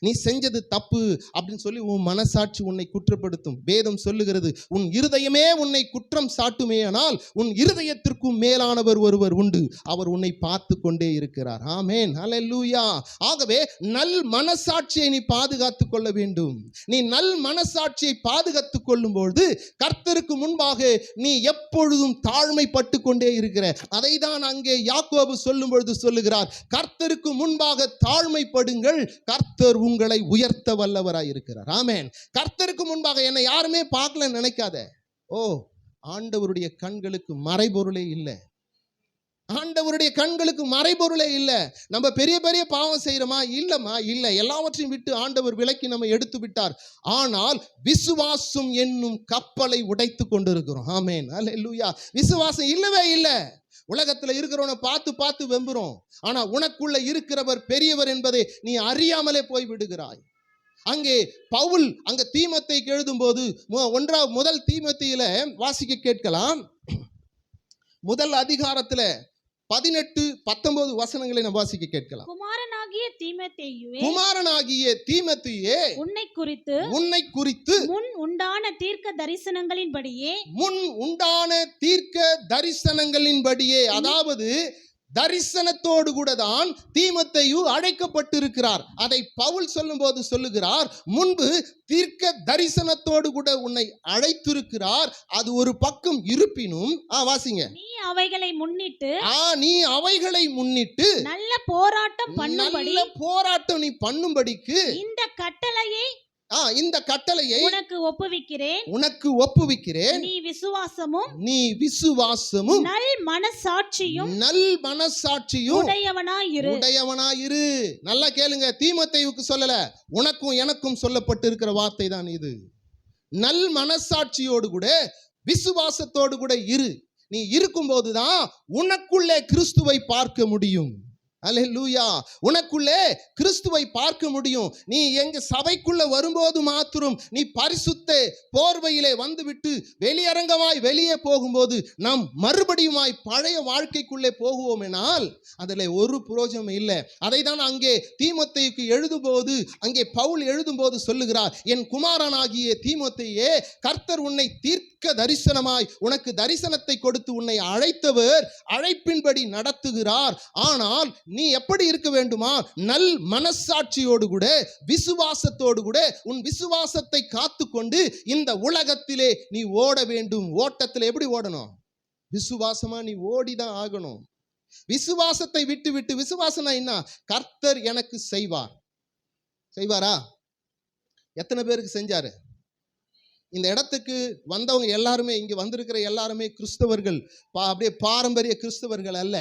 நீ செஞ்சது தப்பு அப்படின்னு சொல்லி உன் மனசாட்சி உன்னை குற்றப்படுத்தும். வேதம் சொல்லுகிறது, உன் இருதயமே உன்னை குற்றம் சாட்டுமே, ஆனால் உன் இருதயத்திற்கும் மேலானவர் ஒருவர் உண்டு, அவர் உன்னை பார்த்து கொண்டே இருக்கிறார். ஆமென், ஹல்லேலூயா. ஆகவே நல் மனசாட்சியை நீ பாதுகாத்துக் கொள்ள வேண்டும். நீ நல் மனசாட்சியை பாதுகாத்துக் கொள்ளும் பொழுது கர்த்தருக்கு முன்பாக நீ எப்பொழுதும் தாழ்மைப்பட்டு கொண்டே இருக்கிற. அதை தான் அங்கே யாக்கோபு சொல்லும் பொழுது சொல்லுகிறார், கர்த்தருக்கு முன்பாக தாழ்மைப்படுங்கள், கர்த்தர் உங்களை உயர்த்த வல்லவராய் இருக்கிறார். ஆமென். கர்த்தருக்கு முன்பாக என்னை யாருமே பார்க்கல நினைக்காத. ஓ, ஆண்டவருடைய கண்களுக்கு மறைபொருளே இல்லை. ஆண்டவருடைய கண்களுக்கு மறைபொருளே இல்லை. நம்ம பெரிய பெரிய பாவம் செய்யறோமா? இல்லம்மா, இல்லை. எல்லாவற்றையும் விட்டு ஆண்டவர் விலக்கி நம்ம எடுத்து விட்டார். ஆனால் விசுவாசம் என்னும் கப்பலை உடைத்து கொண்டிருக்கிறோம். ஆமென், அல்லேலூயா. விசுவாசம் இல்லவே இல்லை. உலகத்துல இருக்கிறவனை பார்த்து பார்த்து வெம்புறோம். ஆனா உனக்குள்ள இருக்கிறவர் பெரியவர் என்பதை நீ அறியாமலே போய் விடுகிறாய். அங்கே பவுல் அங்க தீமோத்தேயுக்கு எழுதும் போது முதல் தீமோத்தேயுல வாசிக்க கேட்கலாம். முதல் அதிகாரத்துல 18-19 வசனங்களை நாம் வாசிக்க கேட்கலாம். குமாரனாகிய தீமோத்தேயுவே, உன்னை குறித்து முன் உண்டான தீர்க்க தரிசனங்களின்படியே, அதாவது தரிசனத்தோடு கூட தான் தீமோத்தேயு அழைக்கப்பட்டிருக்கிறார். அதை பவுல் சொல்லும் போது சொல்லுகிறார், முன்பு தீர்க்க தரிசனத்தோடு கூட உன்னை அழைத்திருக்கிறார். அது ஒரு பக்கம் இருப்பினும், வாசிங்க, நீ அவைகளை முன்னிட்டு நல்ல போராட்டம் நீ பண்ணும்படிக்கு இந்த கட்டளையை உனக்கு ஒப்புவிக்கிறேன். நீ விசுவாசமும் நல் மனசாட்சியும் உடையவனாயிரு. நல்லா கேளுங்க, தீமோத்தேயுவுக்கு சொல்லல, உனக்கும் எனக்கும் சொல்லப்பட்டிருக்கிற வார்த்தை தான் இது. நல் மனசாட்சியோடு கூட விசுவாசத்தோடு கூட இரு. நீ இருக்கும்போதுதான் உனக்குள்ளே கிறிஸ்துவை பார்க்க முடியும். அல்லேலூயா. உனக்குள்ளே கிறிஸ்துவை பார்க்க முடியும். நீ எங்க சபைக்குள்ள வரும்போது மாத்திரம் நீ பரிசுத்த போர்வையிலே வந்துவிட்டு வெளியரங்கமாய் வெளியே போகும்போது நாம் மறுபடியுமாய் பழைய வாழ்க்கைக்குள்ளே போகுவோம் எனால் அதில் ஒரு பிரயோஜனம் இல்லை. அதை தான் அங்கே தீமோத்தேயுக்கு எழுதும்போது அங்கே பவுல் எழுதும்போது சொல்லுகிறார், என் குமாரனாகிய தீமோத்தேயே, கர்த்தர் உன்னை தீர்க்க தரிசனமாய் உனக்கு தரிசனத்தை கொடுத்து உன்னை அழைத்தவர் அழைப்பின்படி நடத்துகிறார். ஆனால் நீ எப்படி இருக்க வேண்டுமா? நல் மனசாட்சியோடு கூட விசுவாசத்தோடு கூட உன் விசுவாசத்தை காத்துக்கொண்டு இந்த உலகத்திலே நீ ஓட வேண்டும். ஓட்டத்தில் எப்படி ஓடணும்? விசுவாசமா நீ ஓடிதான் ஆகணும். விசுவாசத்தை விட்டு விட்டு, விசுவாசம்னா என்ன? கர்த்தர் எனக்கு செய்வாரா? எத்தனை பேருக்கு செஞ்சாரு? இந்த இடத்துக்கு வந்தவங்க எல்லாருமே, இங்க வந்திருக்கிற எல்லாருமே கிறிஸ்தவர்கள், அப்படியே பாரம்பரிய கிறிஸ்தவர்கள் அல்ல.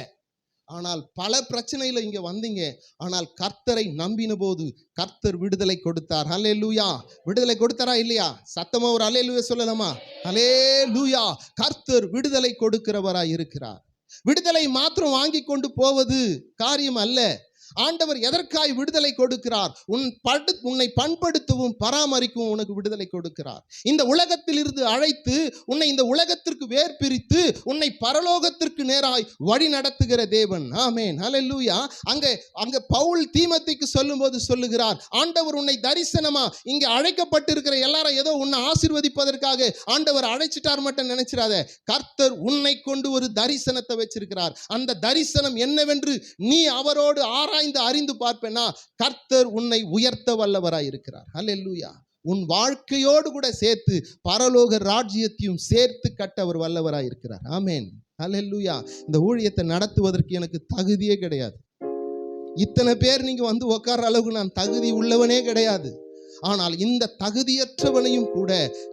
ஆனால் பல பிரச்சனையில இங்க வந்தீங்க. ஆனால் கர்த்தரை நம்பின போது கர்த்தர் விடுதலை கொடுத்தார். ஹல்லேலூயா. விடுதலை கொடுத்தாரா இல்லையா? சத்தமா ஒரு ஹல்லேலூயா சொல்லலாமா? ஹல்லேலூயா. கர்த்தர் விடுதலை கொடுக்கிறவராய் இருக்கிறார். விடுதலை மாத்திரம் வாங்கி கொண்டு போவது காரியம் அல்ல. ஆண்டவர் எதற்காய் விடுதலை கொடுக்கிறார்? உன்னை பண்படுத்தவும் பராமரிக்கவும் உனக்கு விடுதலை கொடுக்கிறார். இந்த உலகத்தில் இருந்து அழைத்து உன்னை இந்த உலகத்திற்கு வேர் பிரித்து உன்னை பரலோகத்திற்கு நேராய் வழி நடத்துகிற தேவன். ஆமென். ஹல்லேலூயா. அங்க பவுல் தீமோத்தேயுக்கு சொல்லும்போது சொல்லுகிறார், ஆண்டவர் உன்னை தரிசனமா இங்க அழைக்கப்பட்டிருக்கிற எல்லாரும் ஏதோ உன்னை ஆசீர்வதிப்பதற்காக ஆண்டவர் அழைச்சிட்டார் மட்டும் நினைச்சிடாத. கர்த்தர் உன்னை கொண்டு ஒரு தரிசனத்தை வச்சிருக்கிறார். அந்த தரிசனம் என்னவென்று நீ அவரோடு ஆராய்ந்து அறிந்து பார்ப்பேனா, கர்த்தர் உன்னை உயர்த்த வல்லவராய் இருக்கிறார். ஹல்லேலூயா. உன் வாழ்க்கையோடு கூட சேர்த்து பரலோக ராஜ்யத்தையும் சேர்த்து கட்ட அவர் வல்லவராய் இருக்கிறார். ஆமென். ஹல்லேலூயா. இந்த ஊழியத்தை நடத்துவதற்கு எனக்கு தகுதியே கிடையாது. இத்தனை பேர் நீங்க வந்து உட்கார்ற அளவுக்கு நான் தகுதி உள்ளவனே கிடையாது. ஆனால் இந்த தகுதியற்றவனையும் கூட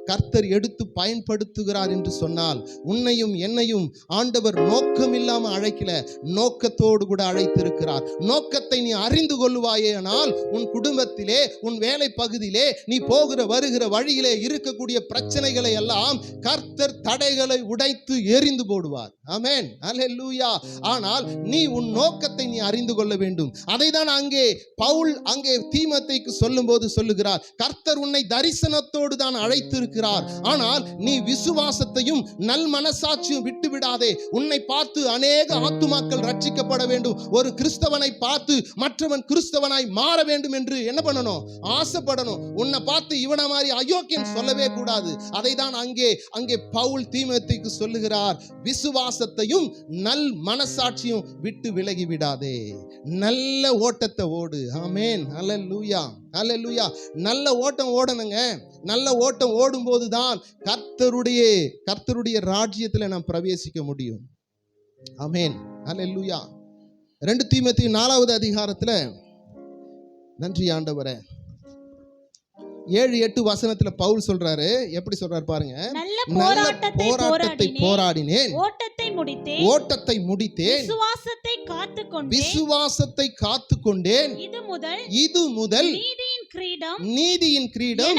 கர்த்தர் எடுத்து பயன்படுத்துகிறார் என்று சொன்னால், உன்னையும் என்னையும் ஆண்டவர் நோக்கம் இல்லாம அழைக்கல, நோக்கத்தோடு கூட அழைத்திருக்கிறார். நோக்கத்தை நீ அறிந்து கொள்வாயேனால் உன் குடும்பத்திலே, உன் வேலை பகுதியிலே, நீ போகிற வருகிற வழியிலே இருக்கக்கூடிய பிரச்சனைகளை எல்லாம் கர்த்தர் தடைகளை உடைத்து எரிந்து போடுவார். ஆமென். ஹல்லேலூயா. ஆனால் நீ உன் நோக்கத்தை நீ அறிந்து கொள்ள வேண்டும். அதை தான் அங்கே பவுல் அங்கே தீமோத்தேயுக்கு சொல்லும்போது சொல்லுகிறார், கர்த்தர் உன்னை தரிசனத்தோடு தான் அழைத்திருக்கிறார். ஆனால் நீ விசுவாசத்தையும் நல் மனசாட்சியும் விட்டு விடாதே. உன்னை பார்த்து அநேக ஆத்துமாக்கள் ரட்சிக்கப்பட வேண்டும். ஒரு கிறிஸ்தவனை பார்த்து மற்றவன் கிறிஸ்தவனாய் மாற வேண்டும் என்று என்ன பண்ணணும்? ஆசைப்படணும். உன்னை பார்த்து இவனை மாதிரி அயோக்கியன் சொல்லவே கூடாது. அதை தான் அங்கே பவுல் தீமோத்தேயுக்கு சொல்லுகிறார், விசுவாசத்தையும் நல் மனசாட்சியும் விட்டு விலகி விடாதே. நல்ல ஓட்டத்தை ஓடு. ஆமென். ஹல்லேலூயா. ஹல்லேலூயா. நல்ல ஓட்டம் ஓடணுங்க. நல்ல ஓட்டம் ஓடும்போது தான் கர்த்தருடைய ராஜ்யத்தில் நாம் பிரவேசிக்க முடியும். ஆமென். ஹல்லேலூயா. 2 தீமோத்தேயு 4வது அதிகாரத்தில், நன்றி ஆண்டவரே, 7-8 வசனத்துல பவுல் சொல்றாரு. எப்படி சொல்றாரு பாருங்க. நல்ல போராட்டத்தை போராடினேன், ஓட்டத்தை முடித்தேன், விசுவாசத்தை காத்துக்கொண்டேன். இது முதல் நீதியின் கிரீடம்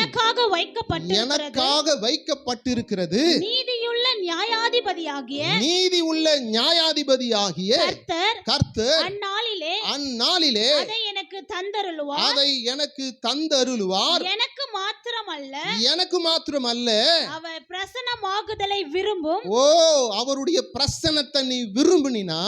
எனக்காக வைக்கப்பட்டிருக்கிறது. நீதியுள்ள நியாயாதிபதியாகிய கர்த்தர் அந்நாளிலே அதை எனக்கு தந்தருளுவார். எனக்கு மாத்திரமல்ல அவர் பிரசன்னமாகுதலை விரும்பும். அவருடைய பிரசன்னத்தை நீ விரும்பினா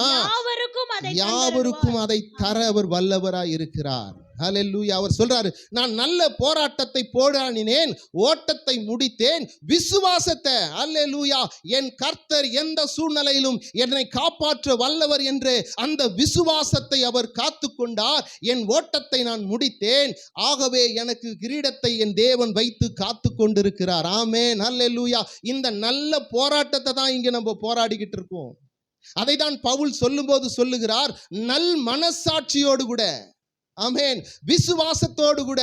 யாவருக்கும் அதை தர அவர் வல்லவராய் இருக்கிறார். ஹல்லேலூயா. அவர் சொல்றாரு, நான் நல்ல போராட்டத்தை போராடினேன், ஓட்டத்தை முடித்தேன், விசுவாசத்தை, ஹல்லேலூயா, என் கர்த்தர் எந்த சூழ்நிலையிலும் என்னை காப்பாற்ற வல்லவர் என்று அந்த விசுவாசத்தை அவர் காத்துக்கொண்டார். என் ஓட்டத்தை நான் முடித்தேன், ஆகவே எனக்கு கிரீடத்தை என் தேவன் வைத்து காத்து கொண்டிருக்கிறார். ஆமென். ஹல்லேலூயா. இந்த நல்ல போராட்டத்தை தான் இங்க நம்ம போராடிக்கிட்டு இருக்கோம். அதை தான் பவுல் சொல்லும்போது சொல்லுகிறார், நல் மனசாட்சியோடு கூட, ஆமென், விசுவாசத்தோடு கூட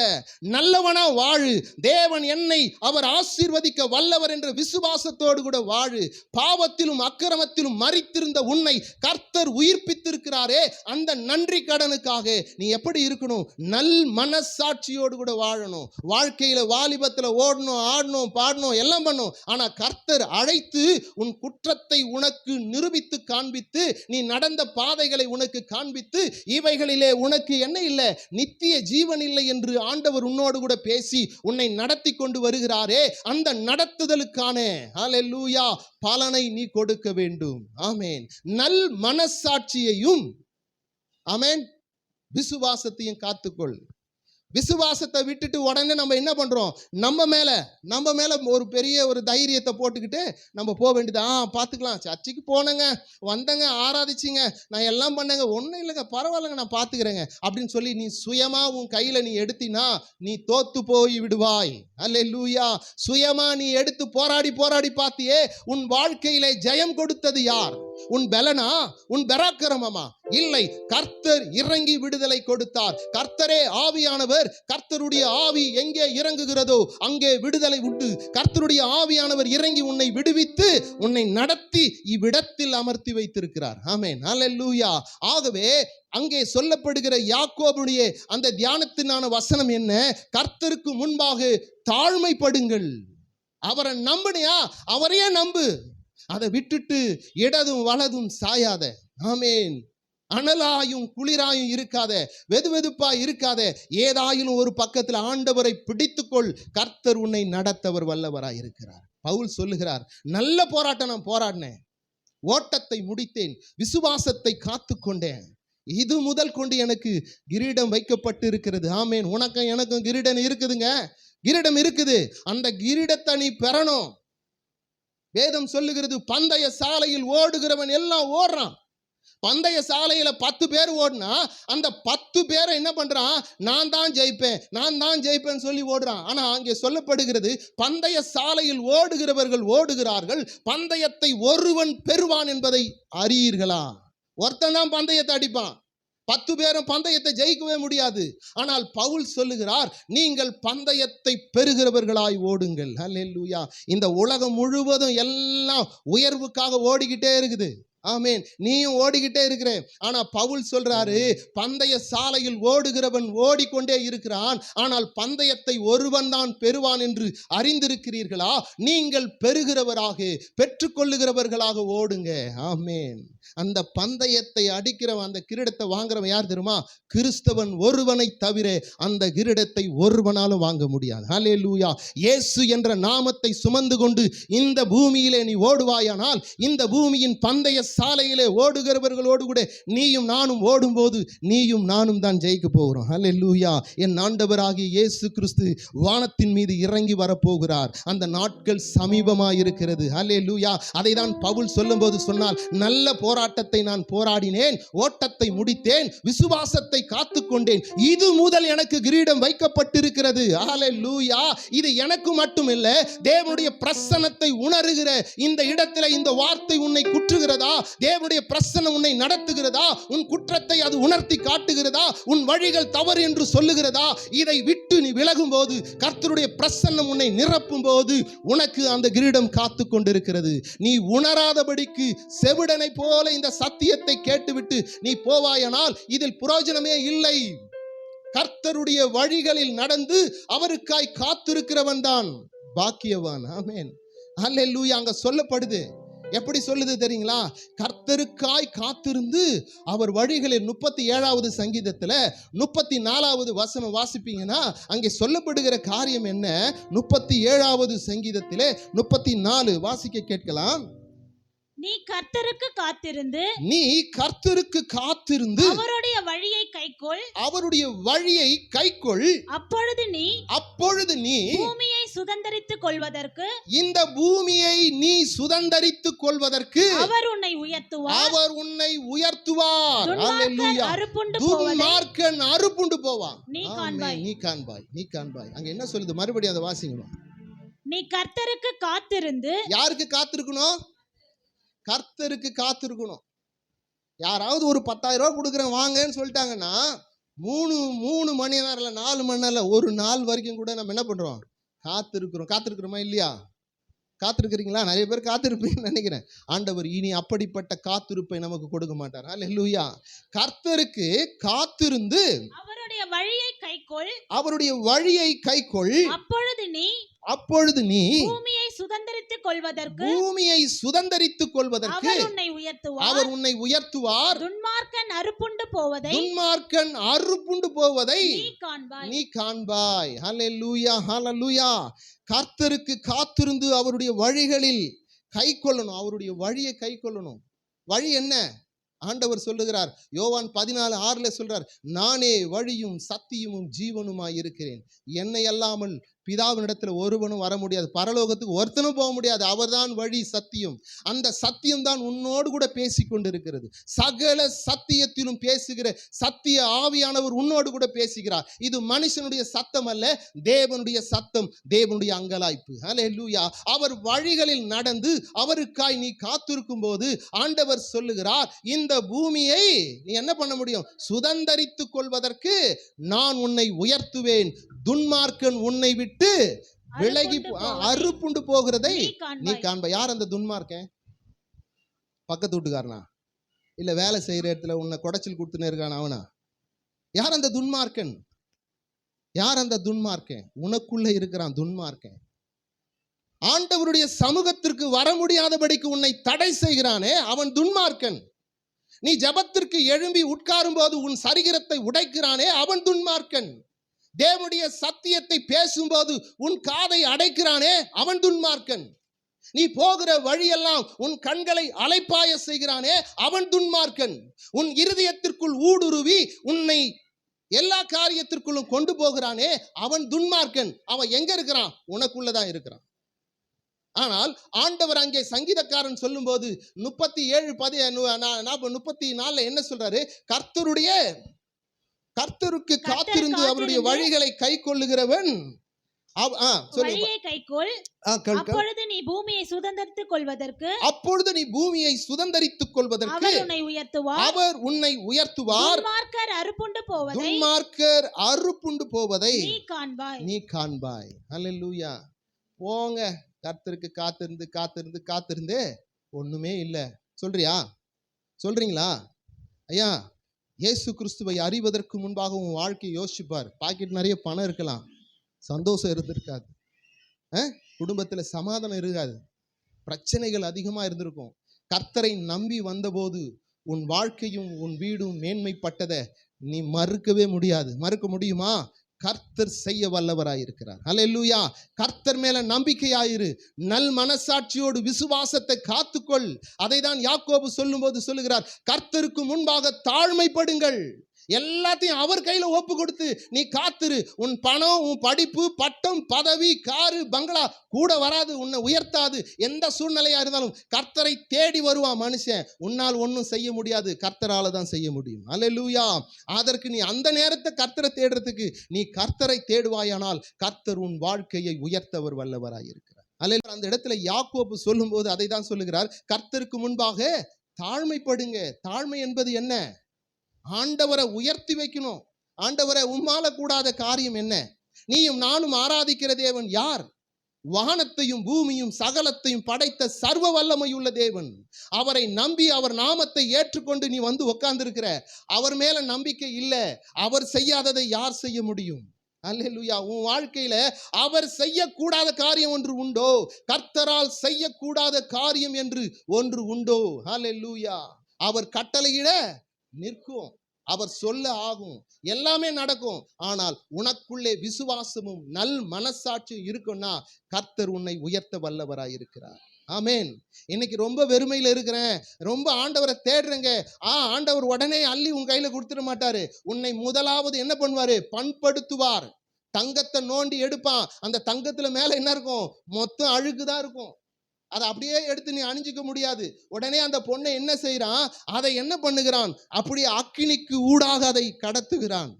நல்லவனா வாழு. தேவன் என்னை அவர் ஆசீர்வதிக்க வல்லவர் என்ற விசுவாசத்தோடு கூட வாழு. பாவத்திலும் அக்கிரமத்திலும் மரித்திருந்த உன்னை கர்த்தர் உயிர்ப்பித்திருக்கிறாரே, அந்த நன்றி கடனுக்காக நீ எப்படி இருக்கணும்? நல் மனசாட்சியோடு கூட வாழணும். வாழ்க்கையில வாலிபத்தில் ஓடணும், ஆடணும், பாடணும், எல்லாம் பண்ணும். ஆனா கர்த்தர் அழைத்து உன் குற்றத்தை உனக்கு நிரூபித்து காண்பித்து, நீ நடந்த பாதைகளை உனக்கு காண்பித்து, இவைகளிலே உனக்கு என்ன இல்லை, நித்திய ஜீவன் இல்லை என்று ஆண்டவர் உன்னோடு கூட பேசி உன்னை நடத்தி கொண்டு வருகிறாரே, அந்த நடத்துதலுக்கான ஹல்லேலூயா பலனை நீ கொடுக்க வேண்டும். ஆமென். நல் மனசாட்சியையும், ஆமென், விசுவாசத்தையும் காத்துக்கொள். விசுவாசத்தை விட்டுட்டு உடனே நம்ம என்ன பண்றோம்? நம்ம மேல ஒரு பெரிய ஒரு தைரியத்தை போட்டுக்கிட்டு நம்ம போக வேண்டியது. பார்த்துக்கலாம், சர்ச்சுக்கு போனேங்க, வந்தங்க, ஆராதிச்சிங்க, நான் எல்லாம் பண்ணேங்க, ஒன்றும் இல்லைங்க, பரவாயில்லைங்க, நான் பார்த்துக்கிறேங்க அப்படின்னு சொல்லி நீ சுயமா உன் கையில நீ எடுத்தினா நீ தோத்து போய் விடுவாய். அல்லேலூயா. சுயமா நீ எடுத்து போராடி பார்த்தியே, உன் வாழ்க்கையிலே ஜெயம் கொடுத்தது யார்? உன் பலனா? உன் பராக்கிரமமா? இல்லை, கர்த்தர் இறங்கி விடுதலை கொடுத்தார். கர்த்தரே ஆவியானவர். கர்த்தருடைய ஆவி எங்கே இறங்குகிறதோ அங்கே விடுதலை உண்டு. கர்த்தருடைய ஆவியானவர் இறங்கி உன்னை விடுவித்து உன்னை நடத்தி இவ்விடத்தில் அமர்த்தி வைத்திருக்கிறார். ஆமென், அல்லேலூயா. ஆகவே அங்கே சொல்லப்படுகிற யாக்கோபுடைய அந்த தியானத்தினான வசனம் என்ன? கர்த்தருக்கு முன்பாக தாழ்மைப்படுங்கள். அவரை நம்பினியா, அவரையே நம்பு. அதை விட்டுட்டு இடதும் வலதும் சாயாத. ஆமென். அனலாயும் குளிராயும் இருக்காத, வெதுவெதுப்பா இருக்காத. ஏதாயிலும் ஒரு பக்கத்தில் ஆண்டவரை பிடித்துக்கொள். கர்த்தர் உன்னை நடத்தவர் வல்லவராய் இருக்கிறார். பவுல் சொல்லுகிறார், நல்ல போராட்டம் நான் போராடினேன், ஓட்டத்தை முடித்தேன், விசுவாசத்தை காத்து கொண்டேன். இது முதல் கொண்டு எனக்கு கிரீடம் வைக்கப்பட்டு இருக்கிறது. ஆமேன். உனக்கும் எனக்கும் கிரீடம் இருக்குதுங்க, கிரீடம் இருக்குது. அந்த கிரீடத்தை நீ பெறணும். வேதம் சொல்லுகிறது, பந்தய சாலையில் ஓடுகிறவன் எல்லாம் ஓடுறான். பந்தய சாலையில 10 பேர் ஓடுனா அந்த 10 பேரை என்ன பண்றான்? நான் தான் ஜெயிப்பேன், நான் தான் ஜெயிப்பேன்னு சொல்லி ஓடுறான். ஆனா அங்கே சொல்லப்படுகிறது, பந்தய சாலையில் ஓடுகிறவர்கள் ஓடுகிறார்கள், பந்தயத்தை ஒருவன் பெறுவான் என்பதை அறியீர்களா? ஒருத்தன் தான் பந்தயத்தை அடிப்பான், 10 பேரும் பந்தயத்தை ஜெயிக்கவே முடியாது. ஆனால் பவுல் சொல்லுகிறார், நீங்கள் பந்தயத்தை பெறுகிறவர்களாய் ஓடுங்கள். அல்லேலூயா. இந்த உலகம் முழுவதும் எல்லாம் உயர்வுக்காக ஓடிக்கிட்டே இருக்குது. ஆமென். நீயும் ஓடிக்கிட்டே இருக்கிற. ஆனா பவுல் சொல்றாரு, பந்தய சாலையில் ஓடுகிறவன் ஓடிக்கொண்டே இருக்கிறான், ஆனால் பந்தயத்தை ஒருவன் தான் பெறுவான் என்று அறிந்திருக்கிறீர்களா? நீங்கள் பெறுகிறவராக, பெற்றுக்கொள்ளுகிறவர்களாக ஓடுங்க. ஆமென். அந்த பந்தயத்தை அடிக்கிறவன், அந்த கிரீடத்தை வாங்குறவன் யார் தெரியுமா? கிறிஸ்தவன் ஒருவனை தவிர அந்த கிரீடத்தை ஒருவனாலும் வாங்க முடியாது. ஹல்லேலூயா. இயேசு என்ற நாமத்தை சுமந்து கொண்டு இந்த பூமியிலே நீ ஓடுவாயானால், இந்த பூமியின் பந்தய சாலையிலே ஓடுகிறவர்களோடு கூட நீயும் நானும் ஓடும்போது நீயும் நானும் தான் ஜெயிக்க போகிறோம். ஹல்லேலூயா. என் ஆண்டவராகிய இயேசு கிறிஸ்து வானத்தின் மீது இறங்கி வரப்போகிறார். அந்த நாட்கள் சமீபமாக இருக்கிறது. ஹல்லேலூயா. அதை தான் பவுல் சொல்லும்போது சொன்னால், நல்ல போராட்டத்தை நான் போராடினேன், ஓட்டத்தை முடித்தேன், விசுவாசத்தை காத்துக்கொண்டேன், இது முதல் எனக்கு கிரீடம் வைக்கப்பட்டிருக்கிறது. ஹல்லேலூயா. இது எனக்கு மட்டும் இல்லை, தேவனுடைய பிரசன்னத்தை உணர்கிற இந்த இடத்துல இந்த வார்த்தை உன்னை குற்றுகிறதா? தேவனுடைய பிரசன்னம் உன்னை நடத்துகிறதா? உன் குற்றத்தை அது உணர்த்தி காட்டுகிறதா? உன் வழிகள் தவறு என்று சொல்லுகிறதா? இதை விட்டு நீ விலகும் போது, கர்த்தருடைய பிரசன்னம் உன்னை நிரப்பும் போது உனக்கு அந்த கிரீடம் காத்து கொண்டிருக்கிறது. நீ உணராதபடிக்கு செவிடனை போல இந்த சத்தியத்தை கேட்டுவிட்டு நீ போவாயானால் இதில் பிரயோஜனமே இல்லை. கர்த்தருடைய வழிகளில் நடந்து அவருக்காய் காத்திருக்கிறவன் தான் பாக்கியவான். ஆமென், அல்லேலூயா. அங்க சொல்லப்படுது, எப்படி சொல்லுது தெரியுங்களா? கர்த்தருக்காய் காத்திருந்து அவர் வழிகளில் 37வது சங்கீதத்தில் 34வது வசனம் வாசிப்பீங்கன்னா அங்கே சொல்லப்படுகிற காரியம் என்ன? 37வது சங்கீதத்திலே 34 வாசிக்க கேட்கலாம். நீ கர்த்தருக்கு காத்திருந்து, நீ கர்த்தருக்கு காத்திருந்து அவருடைய வழியை கைக்கொள், அவருடைய வழியை கைக்கொள். அப்பொழுது நீ பூமியை சுதந்தரித்துக் கொள்வதற்கு, இந்த பூமியை நீ சுதந்தரித்துக் கொள்வதற்கு அவர் உன்னை உயர்த்துவார். அவர் உன்னை உயர்த்துவார். துன்மார்க்கன் அறுப்புண்டு போவதை துன்மார்க்கன் அறுப்புண்டு போவான். நீ காண்பாய். நீ காண்பாய், நீ காண்பாய். அங்க என்ன சொல்லுது? மறுபடியும் அதை வாசிங்க. நீ கர்த்தருக்கு காத்திருந்து, யாருக்கு காத்திருக்கணும்? கர்த்தருக்கு காத்திருக்கணும். யாராவது ஒரு 10,000 ரூபாய் கொடுக்குறேன் வாங்கன்னு சொல்லிட்டாங்கன்னா 3 மணி நேரம் இல்லை, 4 மணி நேரம், ஒரு நாள் வரைக்கும் கூட நம்ம என்ன பண்றோம்? காத்திருக்கிறோமா இல்லையா? காத்திருக்கிறீங்களா? நிறைய பேர் காத்திருப்பீங்கன்னு நினைக்கிறேன். ஆண்டவர் இனி அப்படிப்பட்ட காத்திருப்பை நமக்கு கொடுக்க மாட்டார். அல்லேலூயா. கர்த்தருக்கு காத்திருந்து அவருடைய வழியை கைக்கொள், அவருடைய வழியை கைக்கொள். அப்பொழுது நீ பூமியை சுதந்தரித்துக் கொள்வதற்கு, அவர் உன்னை உயர்த்துவார். துன்மார்க்கன் அறுப்புண்டு போவதை நீ காண்பாய். ஹல்லேலூயா, ஹல்லேலூயா. கர்த்தருக்கு காத்திருந்து அவருடைய வழிகளில் கைக்கொள்ளணும். அவருடைய வழியை கைக்கொள்ளணும். வழி என்ன? ஆண்டவர் சொல்லுகிறார், யோவான் 14:6 சொல்றார், நானே வழியும் சத்தியமும் ஜீவனுமாய் இருக்கிறேன், என்னை அல்லாமல் பிதாவினிடத்துல ஒருவனும் வர முடியாது, பரலோகத்துக்கு ஒருத்தனும் போக முடியாது. அவர்தான் வழி, சத்தியம். அந்த சத்தியம் தான் உன்னோடு கூட பேசி கொண்டிருக்கிறது. சகல சத்தியத்திலும் பேசுகிற சத்திய ஆவியானவர் உன்னோடு கூட பேசுகிறார். இது மனுஷனுடைய சத்தம் அல்ல, தேவனுடைய சத்தம், தேவனுடைய அங்கலாய்ப்பு. ஹல்லேலூயா. அவர் வழிகளில் நடந்து அவருக்காய் நீ காத்திருக்கும் போது ஆண்டவர் சொல்லுகிறார், இந்த பூமியை நீ என்ன பண்ண முடியும்? சுதந்தரித்துக் கொள்வதற்கு நான் உன்னை உயர்த்துவேன். துன்மார்க்கன் உன்னை விட்டு விலகி அறுப்புண்டு போகிறதை நீ காண்பாய். யார் அந்த துன்மார்க்கன்? பக்கத்து வீட்டுக்காரனா? இல்ல வேலை செய்யற இடத்துல உன்னை குடைச்சல் கொடுத்துன்னு இருக்கான் அவனா? யார் அந்த துன்மார்க்கன்? யார் அந்த துன்மார்க்கன்? உனக்குள்ள இருக்கிறான் துன்மார்க்கன். ஆண்டவருடைய சமூகத்திற்கு வர முடியாதபடிக்கு உன்னை தடை செய்கிறானே, அவன் துன்மார்க்கன். நீ ஜெபத்திற்கு எழும்பி உட்காரும் போது உன் சரீரத்தை உடைக்கிறானே, அவன் துன்மார்க்கன். தேவனுடைய சத்தியத்தை பேசும்போது உன் காதை அடைக்கிறானே, அவன் துன்மார்க்கன். நீ போகிற வழியெல்லாம் உன் கண்களை அலைப்பாய செய்கிறானே, அவன் துன்மார்க்கன். உன் இருதயத்திற்குள் ஊடுருவி உன்னை எல்லா காரியத்திற்குள்ளும் கொண்டு போகிறானே, அவன் துன்மார்க்கன். அவன் எங்க இருக்கிறான்? உனக்குள்ளதான் இருக்கிறான். ஆனால் ஆண்டவர் அங்கே சங்கீதக்காரன் சொல்லும்போது 37:34 என்ன சொல்றாரு? கர்த்தருக்கு காத்திருந்து அவருடைய வழிகளை கை கொள்ளுகிறவன் அப்பொழுது நீ பூமியை சுதந்தரித்துக் கொள்வதற்கு அவர் உன்னை உயர்த்துவார். துன்மார்க்கர் அறுப்புண்டு போவதை நீ காண்பாய். ஹல்லேலூயா. போங்க, கர்த்தருக்கு காத்திருந்து ஒண்ணுமே இல்லை சொல்றீங்களா? ஐயா, இயேசு கிறிஸ்துவை அறிவதற்கு முன்பாக உன் வாழ்க்கையை யோசிச்சுப்பார். பாக்கெட் நிறைய பணம் இருக்கலாம், சந்தோஷம் இருந்திருக்காது, குடும்பத்தில் சமாதானம் இருக்காது, பிரச்சனைகள் அதிகமாக இருந்திருக்கும். கர்த்தரை நம்பி வந்தபோது உன் வாழ்க்கையும் உன் வீடும் மேன்மைப்பட்டதை நீ மறுக்கவே முடியாது. மறுக்க முடியுமா? கர்த்தர் செய்ய வல்லவராயிருக்கிறார். ஹல்லேலூயா. கர்த்தர் மேல நம்பிக்கையாயிரு. நல் மனசாட்சியோடு விசுவாசத்தை காத்துக்கொள். அதை தான் யாக்கோபு சொல்லும்போது சொல்லுகிறார், கர்த்தருக்கு முன்பாக தாழ்மைப்படுங்கள். எல்லாத்தையும் அவர் கையில ஒப்பு கொடுத்து நீ காத்துரு. உன் பணம், உன் படிப்பு, பட்டம், பதவி, காரு, பங்களா கூட வராது, உன்னை உயர்த்தாது. எந்த சூழ்நிலையா இருந்தாலும் கர்த்தரை தேடி வருவான் மனுஷன். உன்னால் ஒன்றும் செய்ய முடியாது, கர்த்தரால தான் செய்ய முடியும். அல்லேலூயா. அதற்கு நீ அந்த நேரத்தை கர்த்தரை தேடுறதுக்கு நீ கர்த்தரை தேடுவாயானால் கர்த்தர் உன் வாழ்க்கையை உயர்த்தவர் வல்லவராயிருக்கிறார். அல்லேலூயா. அந்த இடத்துல யாக்கோபு சொல்லும்போது அதை தான் சொல்லுகிறார், கர்த்தருக்கு முன்பாக தாழ்மைப்படுங்க. தாழ்மை என்பது என்ன? ஆண்டவரை உயர்த்தி வைக்கணும். ஆண்டவரை உம்மால கூடாத காரியம் என்ன? நீயும் நானும் ஆராதிக்கிற தேவன் யார்? வானத்தையும் பூமியும் சகலத்தையும் படைத்த சர்வ வல்லமையுள்ள தேவன். அவரை நம்பி அவர் நாமத்தை ஏற்றுக்கொண்டு நீ வந்து உட்கார்ந்திருக்கிற. அவர் மேல நம்பிக்கை இல்லை, அவர் செய்யாததை யார் செய்ய முடியும்? அல்லேலூயா. உன் வாழ்க்கையில அவர் செய்யக்கூடாத காரியம் ஒன்று உண்டோ? கர்த்தரால் செய்யக்கூடாத காரியம் என்று ஒன்று உண்டோ? அல்லேலூயா. அவர் கட்டளையிட நிற்கும், அவர் சொல்ல ஆகும், எல்லாமே நடக்கும். ஆனால் உனக்குள்ளே விசுவாசமும் நல் மனசாட்சியும் இருக்குன்னா கர்த்தர் உன்னை உயர்த்த வல்லவராயிருக்கிறார். ஆமேன். இன்னைக்கு ரொம்ப வெறுமையில இருக்கிறேன், ரொம்ப ஆண்டவரை தேடுறேங்க. ஆண்டவர் உடனே அள்ளி உன் கையில கொடுத்துட மாட்டாரு. உன்னை முதலாவது என்ன பண்ணுவாரு? பண்படுத்துவார். தங்கத்தை நோண்டி எடுப்பான். அந்த தங்கத்துல மேல என்ன இருக்கும்? மொத்தம் அழுக்குதான் இருக்கும். அதை அப்படியே எடுத்து நீ அணிஞ்சிக்க முடியாது. உடனே அந்த பொண்ணை என்ன செய்யறான்? அதை என்ன பண்ணுகிறான்? அப்படியே அக்கினிக்கு ஊடாக அதை கடத்துகிறான்.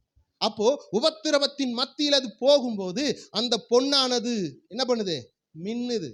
அப்போ உபத்திரவத்தின் மத்தியில் அது போகும்போது அந்த பொண்ணானது என்ன பண்ணுது? மின்னுது.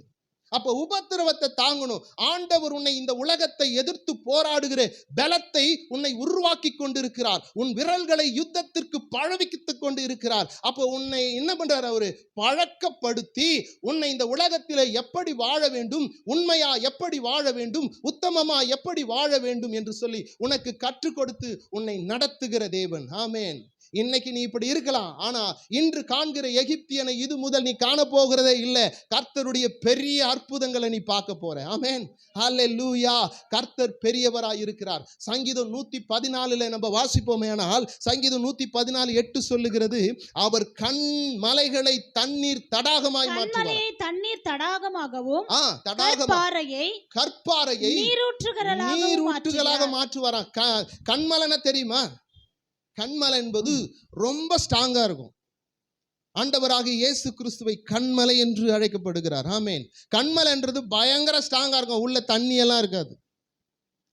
அப்போ உபத்திரவத்தை தாங்கணும். ஆண்டவர் உன்னை இந்த உலகத்தை எதிர்த்து போராடுகிற பலத்தை உன்னை உருவாக்கி கொண்டிருக்கிறார். உன் விரல்களை யுத்தத்திற்கு பழவித்துக் கொண்டு இருக்கிறார். அப்போ உன்னை என்ன பண்றார்? அவரு பழக்கப்படுத்தி உன்னை இந்த உலகத்திலே எப்படி வாழ வேண்டும், உண்மையா எப்படி வாழ வேண்டும், உத்தமமா எப்படி வாழ வேண்டும் என்று சொல்லி உனக்கு கற்றுக் கொடுத்து உன்னை நடத்துகிற தேவன். ஆமேன். இன்னைக்கு நீ இப்படி இருக்கலாம், ஆனா இன்று காண்கிற எகிப்தியனை இது முதல் நீ காண போகிறதே இல்லை. கர்த்தருடைய பெரிய அற்புதங்களை நீ பார்க்க போற. ஆமென். ஹல்லேலூயா. கர்த்தர் பெரியவராய் இருக்கிறார். சங்கீதம் 114 நம்ம வாசிப்போமேனால், சங்கீதம் 114:8 சொல்லுகிறது, அவர் கண் மலைகளை தண்ணீர் தடாகமாய் மாற்றுவார். தண்ணீர் தடாகமாகவும் கற்பாறையை நீரூற்றுகளாக மாற்றுவாராம். கண்மலைன்னா தெரியுமா? கண்மலை என்பது ரொம்ப ஸ்ட்ராங்கா இருக்கும். ஆண்டவராகிய இயேசு கிறிஸ்துவை கண்மலை என்று அழைக்கப்படுகிறார். ஆமென். கண்மலைன்றது பயங்கர ஸ்ட்ராங்கா இருக்கும், உள்ள தண்ணி எல்லாம் இருக்காது.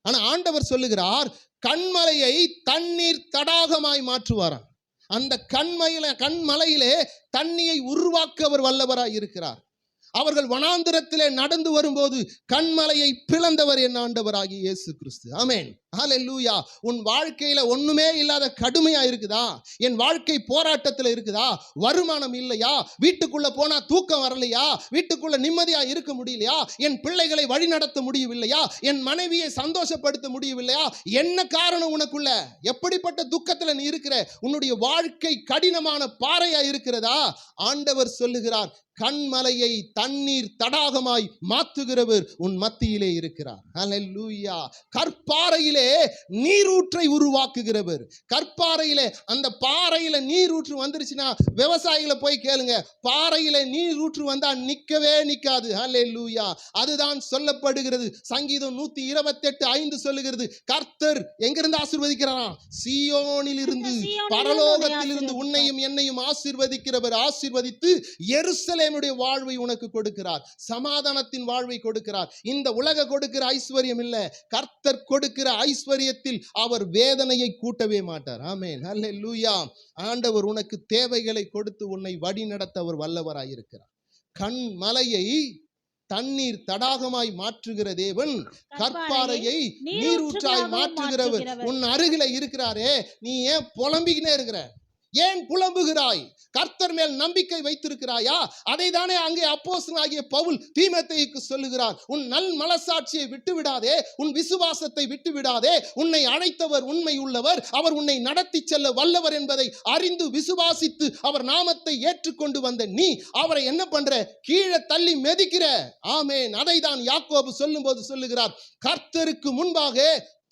ஆனா ஆண்டவர் சொல்லுகிறார், கண்மலையை தண்ணீர் தடாகமாய் மாற்றுவாராம். அந்த கண்மலையிலே தண்ணியை உருவாக்க அவர் வல்லவராய் இருக்கிறார். அவர்கள் வனாந்திரத்திலே நடந்து வரும்போது கண்மலையை பிளந்தவர் என் ஆண்டவராகிய இயேசு கிறிஸ்து. ஆமென். ஹல்லேலூயா. உன் வாழ்க்கையில ஒண்ணுமே இல்லாத கடுமையா இருக்குதா? என் வாழ்க்கை போராட்டத்தில் இருக்குதா? வருமானம் இல்லையா? வீட்டுக்குள்ள போனா தூக்கம் வரலையா? வீட்டுக்குள்ள நிம்மதியா இருக்க முடியலையா? என் பிள்ளைகளை வழிநடத்த முடியவில்லையா? என் மனைவியை சந்தோஷப்படுத்த முடியவில்லையா? என்ன காரணம் உனக்குள்ள? எப்படிப்பட்ட துக்கத்துல நீ இருக்கிற? உன்னுடைய வாழ்க்கை கடினமான பாறையா இருக்கிறதா? ஆண்டவர் சொல்லுகிறார், கண்மலையை தண்ணீர் தடாகமாய் மாற்றுகிறவர் உன் மத்தியிலே இருக்கிறார். ஹல்லேலூயா. கற்பாறையிலே நீரூற்றை உருவாக்குகிறவர். கற்பாறையிலே, அந்த பாறையில நீரூற்று வந்துருச்சுன்னா விவசாயிகளை போய் கேளுங்க, பாறையில நீரூற்று வந்தா நிக்கவே நிக்காது. ஹல்லேலூயா. அதுதான் சொல்லப்படுகிறது. சங்கீதம் 128:5 சொல்லுகிறது, கர்த்தர் எங்கிருந்து ஆசீர்வதிக்கிறாராம்? சீயோனில் இருந்து, பரலோகத்தில் இருந்து உன்னையும் என்னையும் ஆசீர்வதிக்கிறவர் ஆசீர்வதித்து எருசலேமுடைய வாழ்வை உனக்கு கொடுக்கிறார். சமாதானத்தின் வாழ்வை கொடுக்கிறார். இந்த உலக கொடுக்கிற ஐஸ்வர்யம் இல்ல, கர்த்தர் கொடுக்கிற ஐஸ்வர்யத்தில் அவர் வேதனையை கூட்டவே மாட்டார். ஆமென். ஹல்லேலூயா. ஆண்டவர் உனக்கு தேவைகளை கொடுத்து உன்னை வழி நடத்த அவர் வல்லவராயிருக்கிறார். கண்மலையை தண்ணீர் தடாகமாய் மாற்றுகிற தேவன் கற்பாறையை நீரூற்றாய் மாற்றுகிறவர் உன் அருகில இருக்கிறாரே. நீ ஏன் புலம்பிக்கினே இருக்கிற? ஏன் புலம்புகிறாய்? கர்த்தர் மேல் நம்பிக்கை வைத்திருக்கிறாயா? அதை தானே அங்கே அப்போஸ்தலனாகிய பவுல் தீமோத்தேயுக்கு சொல்லுகிறார். உன் நல் மனசாட்சியை விட்டு விடாதே, உன் விசுவாசத்தை விட்டு விடாதே. உன்னை அழைத்தவர் உண்மை உள்ளவர், அவர் உன்னை நடத்தி செல்ல வல்லவர் என்பதை அறிந்து விசுவாசித்து அவர் நாமத்தை ஏற்றுக்கொண்டு வந்த நீ அவரை என்ன பண்ற? கீழே தள்ளி மெதிக்கிற. ஆமென். அதை தான் யாக்கோபு சொல்லும்போது சொல்லுகிறார், கர்த்தருக்கு முன்பாக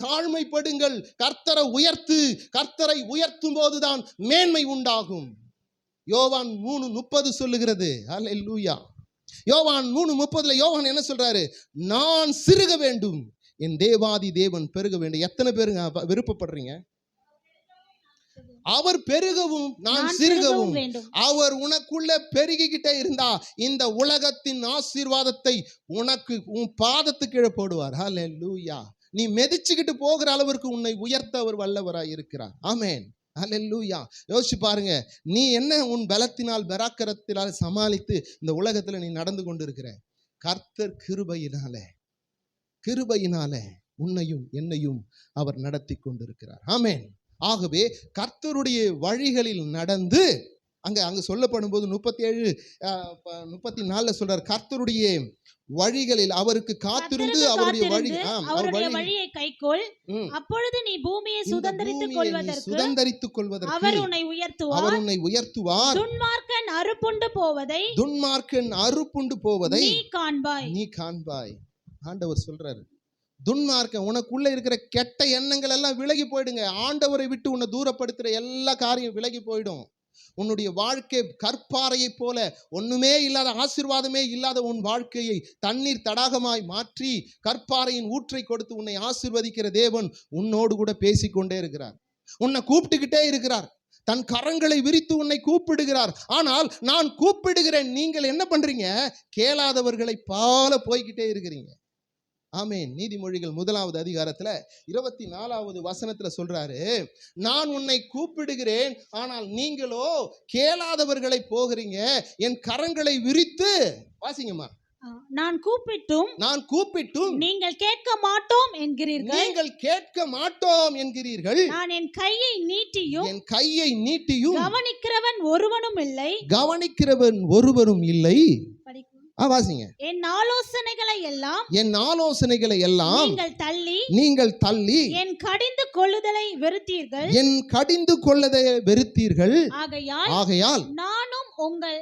தாழ்மைப்படுங்கள், கர்த்தரை உயர்த்து. கர்த்தரை உயர்த்தும் போதுதான் மேன்மை உண்டாகும். யோவான் 3:30 சொல்லுகிறது. ஹல்லேலூயா. யோவான் 3:30 யோவான் என்ன சொல்றாரு? நான் சிறுக வேண்டும், என் தேவாதி தேவன் பெருக வேண்டும். எத்தனை பேருங்க விருப்பப்படுறீங்க? அவர் பெருகவும் நான் சிறுகவும். அவர் உனக்குள்ள பெருகிக்கிட்டே இருந்தா இந்த உலகத்தின் ஆசீர்வாதத்தை உனக்கு உன் பாதத்துக்கு கீழே போடுவார். ஹல்லேலூயா. நீ மெதிச்சுக்கிட்டு போகிற அளவிற்கு உன்னை உயர்த்த அவர் வல்லவராய் இருக்கிறார். ஆமென். ஹல்லேலூயா. யோசிச்சு பாருங்க, நீ என்ன உன் பலத்தினால் பராக்கிரத்தினால் சமாளித்து இந்த உலகத்துல நீ நடந்து கொண்டு இருக்கிற? கர்த்தர் கிருபையினாலே உன்னையும் என்னையும் அவர் நடத்தி கொண்டிருக்கிறார். ஆமென். ஆகவே கர்த்தருடைய வழிகளில் நடந்து, அங்க சொல்லப்படும் போது 37-34 சொல்றார், கர்த்தருடைய வழிகளில் அவருக்கு காத்திருந்து அவருடைய வழியை கைக்கொள், அப்பொழுது நீ பூமியை சுதந்தரித்துக் கொள்வதற்கு அவர் உன்னை உயர்த்துவார். துன்மார்க்கன் அறுப்புண்டு போவதை நீ காண்பாய். ஆண்டவர் சொல்றாரு, துன்மார்க்கன், உனக்குள்ள இருக்கிற கெட்ட எண்ணங்கள் எல்லாம் விலகி போயிடுங்க. ஆண்டவரை விட்டு உன்னை தூரப்படுத்துற எல்லா காரியம் விலகி போயிடும். உன்னுடைய வாழ்க்கை கற்பாறையை போல ஒண்ணுமே இல்லாத, ஆசீர்வாதமே இல்லாத உன் வாழ்க்கையை தண்ணீர் தடாகமாய் மாற்றி கற்பாறையின் ஊற்றை கொடுத்து உன்னை ஆசீர்வதிக்கிற தேவன் உன்னோடு கூட பேசிக்கொண்டே இருக்கிறார். உன்னை கூப்பிட்டுக்கிட்டே இருக்கிறார். தன் கரங்களை விரித்து உன்னை கூப்பிடுகிறார். ஆனால் நான் கூப்பிடுகிறேன், நீங்கள் என்ன பண்றீங்க? கேளாதவர்களை பால போய்கிட்டே இருக்கிறீங்க. ஆமென். நீதிமொழிகள் 1வது அதிகாரத்துல 24வது வசனத்துல சொல்றாரு, நான் உன்னை கூப்பிடுகிறேன், ஆனால் நீங்களோ கேளாதவர்களை போகிறீங்க. என் கரங்களை விரித்து, வாசிங்கம்மா, நான் கூப்பிட்டும் நீங்கள் கேட்க மாட்டோம் என்கிறீர்கள். நான் என் கையை நீட்டியும் கவனிக்கிறவன் ஒருவனும் இல்லை. வாசிங்க. என் ஆலோசனைகளை எல்லாம் நீங்கள் தள்ளி என் கடிந்து கொள்ளுதலை வெறுத்தீர்கள். ஆகையால் நானும் உங்கள்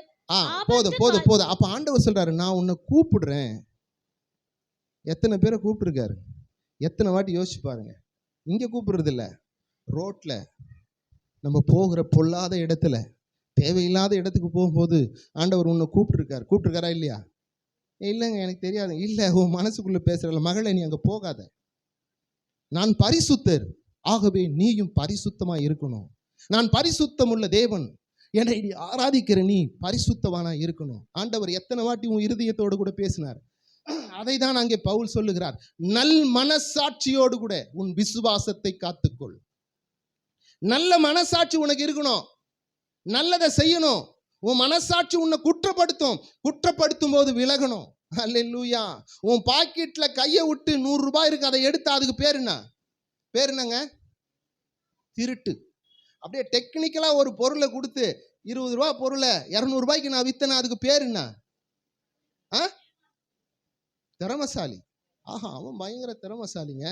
போதும். அப்ப ஆண்டவர் சொல்றாரு, நான் உன்னை கூப்பிடுறேன். எத்தனை பேரை கூப்பிட்டுருக்காரு? எத்தனை வாட்டி யோசிச்சு பாருங்க. இங்க கூப்பிடுறது இல்ல, ரோட்ல நம்ம போகிற பொல்லாத இடத்துல, தேவையில்லாத இடத்துக்கு போகும்போது ஆண்டவர் உன்னை கூப்பிட்டுருக்காரா இல்லையா? இல்லைங்க எனக்கு தெரியாது. இல்லை, உன் மனசுக்குள்ள பேசுறல, மகளே நீ அங்க போகாத. நான் பரிசுத்தர், ஆகவே நீயும் பரிசுத்தமா இருக்கணும். நான் பரிசுத்தம் உள்ள தேவன். என்னை நீ ஆராதிக்கிற நீ பரிசுத்தவானா இருக்கணும். ஆண்டவர் எத்தனை வாட்டி உன் இருதயத்தோடு கூட பேசினார். அதை தான் அங்கே பவுல் சொல்லுகிறார். நல் மனசாட்சியோடு கூட உன் விசுவாசத்தை காத்துக்கொள். நல்ல மனசாட்சி உனக்கு இருக்கணும். நல்லதை செய்யணும். உன் மனசாட்சி உன்னை குற்றப்படுத்தும் போது விலகணும். அல்லேலூயா. உன் பாக்கெட்ல கையை விட்டு 100 ரூபாய் இருக்கு, அதை எடுத்து அதுக்கு பேர் என்னங்க? திருட்டு. அப்படியே டெக்னிக்கலா ஒரு பொருளை கொடுத்து 20 ரூபாய் பொருளை 200 ரூபாய்க்கு நான் வித்தனா, அதுக்கு பேர் என்ன? திறமசாலி. ஆஹா, அவன் பயங்கர திறமசாலிங்க,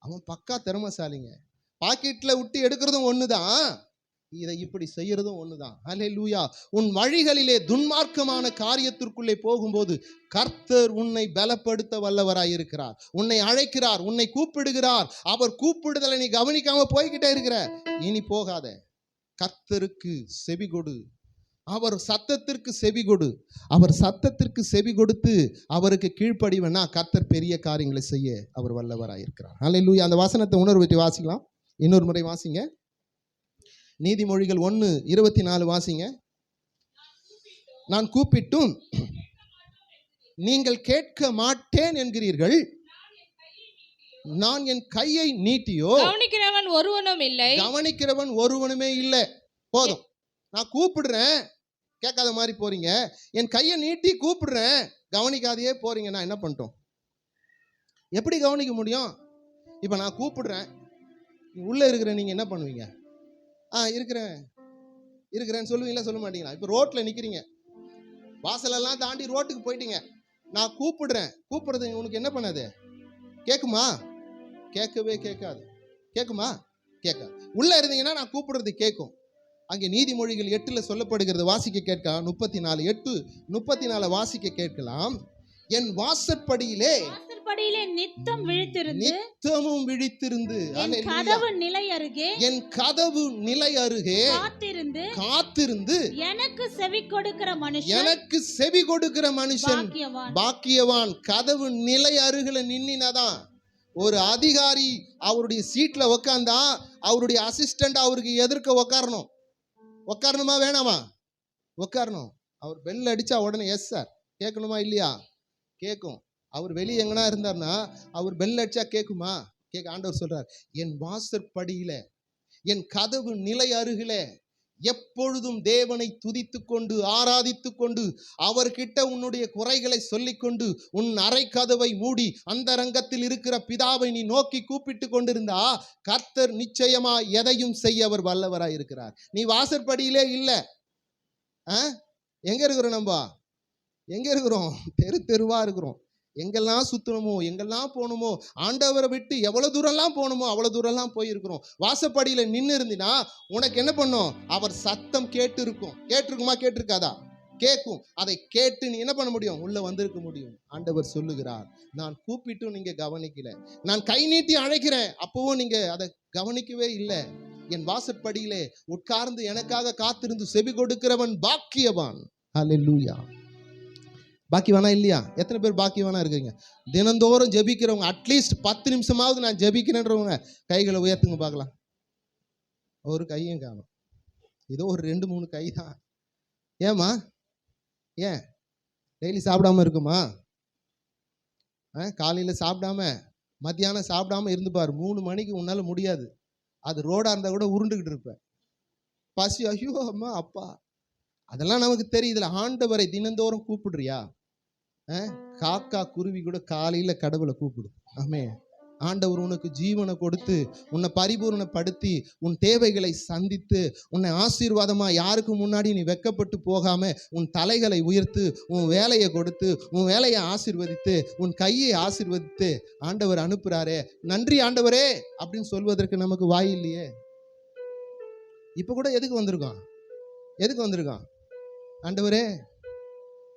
அவன் பக்கா திறமசாலிங்க. பாக்கெட்ல விட்டு எடுக்கிறதும் ஒண்ணுதான், இதை இப்படி செய்யறதும் ஒண்ணுதான். அல்லேலூயா. உன் வழிகளிலே துன்மார்க்கமான காரியத்திற்குள்ளே போகும்போது கர்த்தர் உன்னை பலப்படுத்த வல்லவராயிருக்கிறார். உன்னை அழைக்கிறார், உன்னை கூப்பிடுகிறார். அவர் கூப்பிடுதலை நீ கவனிக்காம போய்கிட்டே இருக்கிற, இனி போகாத. கர்த்தருக்கு செவி கொடு. அவர் சத்தத்திற்கு செவி கொடு. அவர் சத்தத்திற்கு செவி கொடுத்து அவருக்கு கீழ்ப்படிவனா கர்த்தர் பெரிய காரியங்களை செய்ய அவர் வல்லவராயிருக்கிறார். அல்லேலூயா. அந்த வசனத்தை உணர்வு வாசிக்கலாம். இன்னொரு முறை வாசிங்க. நீதிமொழிகள் 1:24 வாசிங்க. நான் கூப்பிட்டும் நீங்கள் கேட்க மாட்டேன் என்கிறீர்கள், நான் என் கையை நீட்டியோ கவனிக்கிறவன் ஒருவனுமே இல்லை. போதும், நான் கூப்பிடுறேன், கேட்காத மாதிரி போறீங்க. என் கையை நீட்டி கூப்பிடுறேன், கவனிக்காதையே போறீங்க. நான் என்ன பண்ணிட்டோம்? எப்படி கவனிக்க முடியும்? இப்ப நான் கூப்பிடுறேன், உள்ள இருக்கிற நீங்க என்ன பண்ணுவீங்க? இருக்கிறேன்னு சொல்லுவீங்களா, சொல்ல மாட்டீங்களா? இப்போ ரோட்டில் நிற்கிறீங்க, வாசலெல்லாம் தாண்டி ரோட்டுக்கு போயிட்டீங்க. நான் கூப்பிடுறேன், கூப்பிடுறது உனக்கு என்ன பண்ணாது? கேட்குமா? கேட்கவே கேட்காது. கேட்குமா? கேட்காது. உள்ளே இருந்தீங்கன்னா நான் கூப்பிடுறது கேட்கும். அங்கே நீதிமொழிகள் 8 சொல்லப்படுகிறது, வாசிக்க கேட்கலாம். 34:34 வாசிக்க கேட்கலாம். என் வாசற்படியிலே நித்தம் விழித்திருந்து, நித்தமும் விழித்திருந்து, என் கதவு நிலை அருகே காத்திருந்து எனக்கு செவி கொடுக்கிற மனுஷன் பாக்கியவான். கதவு நிலை அருகில நின்னினாதான். ஒரு அதிகாரி அவருடைய சீட்ல உக்காந்தா அவருடைய அசிஸ்டன்ட் அவருக்கு எதிர்க்க உட்காரணுமா வேணாமா? உட்காரணும். அவர் பெல் அடிச்சா உடனே எஸ் சார் கேட்கணுமா இல்லையா? கேட்கும். அவர் வெளியே எங்கன்னா இருந்தார்னா அவர் பெல் அடிச்சா கேட்குமா? ஆண்டவர் சொல்றார், என் வாசற்படியில என் கதவு நிலை அருகில எப்பொழுதும் தேவனை துதித்து கொண்டு ஆராதித்து கொண்டு அவர்கிட்ட உன்னுடைய குறைகளை சொல்லிக்கொண்டு உன் அறை கதவை மூடி அந்த ரங்கத்தில் இருக்கிற பிதாவை நீ நோக்கி கூப்பிட்டு கொண்டிருந்தா கர்த்தர் நிச்சயமா எதையும் செய்ய அவர் வல்லவராய் இருக்கிறார். நீ வாசற்படியிலே இல்லை. எங்க இருக்கிறோம்? நம்ம எங்க இருக்கிறோம்? தெருவா இருக்கிறோம். எங்கெல்லாம் சுத்தணுமோ, எங்கெல்லாம் போகணுமோ, ஆண்டவரை விட்டு எவ்வளவு தூரம்லாம் போகணுமோ அவ்வளவு தூரம்லாம் போயிருக்கிறோம். வாசப்படியில நின்று இருந்தினா உனக்கு என்ன பண்ணும்? அவர் சத்தம் கேட்டிருக்குமா? கேட்டிருக்காதா? கேட்கும். அதை கேட்டு நீ என்ன பண்ண முடியும்? உள்ள வந்திருக்க முடியும். ஆண்டவர் சொல்லுகிறார், நான் கூப்பிட்டும் நீங்க கவனிக்கல, நான் கை நீட்டி அழைக்கிறேன், அப்பவும் நீங்க அதை கவனிக்கவே இல்லை. என் வாசற்படியிலே உட்கார்ந்து எனக்காக காத்திருந்து செவி கொடுக்கிறவன் பாக்கியவான். அல்லேலூயா. பாக்கியவானா இல்லையா? எத்தனை பேர் பாக்கியவானா இருக்கீங்க? தினந்தோறும் ஜெபிக்கிறவங்க, அட்லீஸ்ட் 10 நிமிஷமாவது நான் ஜெபிக்கிறேன்றவங்க கைகளை உயர்த்துங்க பார்க்கலாம். ஒரு கையும் காணும். ஏதோ ஒரு 2-3 கை தான். ஏமா? ஏன் டெய்லி சாப்பிடாம இருக்குமா? காலையில் சாப்பிடாம மத்தியானம் சாப்பிடாம இருந்து பாரு, 3 மணிக்கு உன்னால முடியாது. அது ரோடா இருந்தா கூட உருண்டுகிட்டு இருப்பேன். பசி, ஐயோ அம்மா அப்பா, அதெல்லாம் நமக்கு தெரியுதுல. ஆண்டவரை தினந்தோறும் கூப்பிடுறியா? காக்கா குருவி கூட காலையில கடவுளை கூப்பிடு. ஆமே. ஆண்டவர் உனக்கு ஜீவனை கொடுத்து உன்னை பரிபூர்ணப்படுத்தி உன் தேவைகளை சந்தித்து உன்னை ஆசீர்வாதமா யாருக்கு முன்னாடி நீ வெக்கப்பட்டு போகாம உன் தலைகளை உயர்த்து உன் வேலையை கொடுத்து உன் வேலையை ஆசீர்வதித்து உன் கையை ஆசீர்வதித்து ஆண்டவர் அனுப்புறாரே, நன்றி ஆண்டவரே அப்படின்னு சொல்வதற்கு நமக்கு வாய் இல்லையே. இப்ப கூட எதுக்கு வந்திருக்கான்?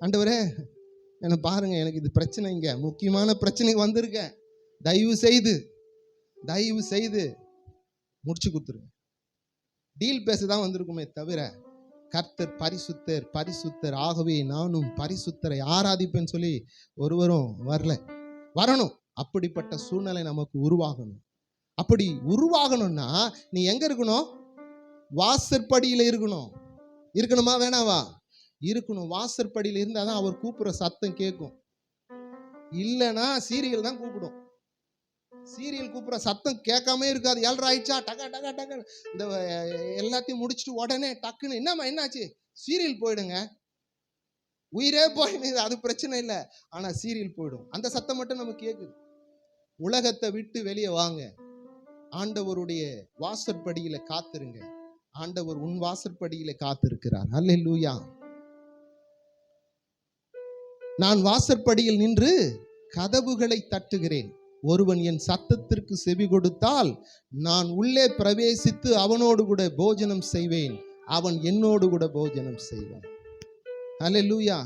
ஆண்டவரே என்ன பாருங்க, எனக்கு இது பிரச்சனைங்க, முக்கியமான பிரச்சனைக்கு வந்திருக்கேன், தயவு செய்து முடிச்சு கொடுத்துருங்க. டீல் பேச தான் வந்திருக்குமே தவிர கர்த்தர் பரிசுத்தர் ஆகவே நானும் பரிசுத்தரை ஆராதிப்பேன்னு சொல்லி ஒருவரும் வரணும். அப்படிப்பட்ட சூழ்நிலை நமக்கு உருவாகணும். அப்படி உருவாகணும்னா நீ எங்க இருக்கணும்? வாசற்படியில இருக்கணும். இருக்கணுமா வேணாவா? இருக்கணும். வாசற்படியில் இருந்தால் தான் அவர் கூப்பிடுற சத்தம் கேட்கும். இல்லைன்னா சீரியல் தான் கூப்பிடும். சீரியல் கூப்பிடுற சத்தம் கேட்காம இருக்காது. 7:30 ஆயிடுச்சா, டக்கா டக்கா டக்கு இந்த எல்லாத்தையும் முடிச்சுட்டு உடனே டக்குன்னு என்னம்மா என்னாச்சு, சீரியல் போயிடுங்க. உயிரே போயிடுது, அது பிரச்சனை இல்லை. ஆனால் சீரியல் போயிடும். அந்த சத்தம் மட்டும் நமக்கு கேட்குது. உலகத்தை விட்டு வெளியே வாங்க, ஆண்டவருடைய வாசற்படியில காத்திருங்க. ஆண்டவர் உன் வாசற்படியில காத்திருக்கிறார். அல்லேலூயா. நான் வாசற்படியில் நின்று கதவுகளை தட்டுகிறேன். ஒருவன் என் சத்தத்திற்கு செவி கொடுத்தால் நான் உள்ளே பிரவேசித்து அவனோடு கூட போஜனம் செய்வேன், அவன் என்னோடு கூட போஜனம் செய்வான். அல்லேலூயா.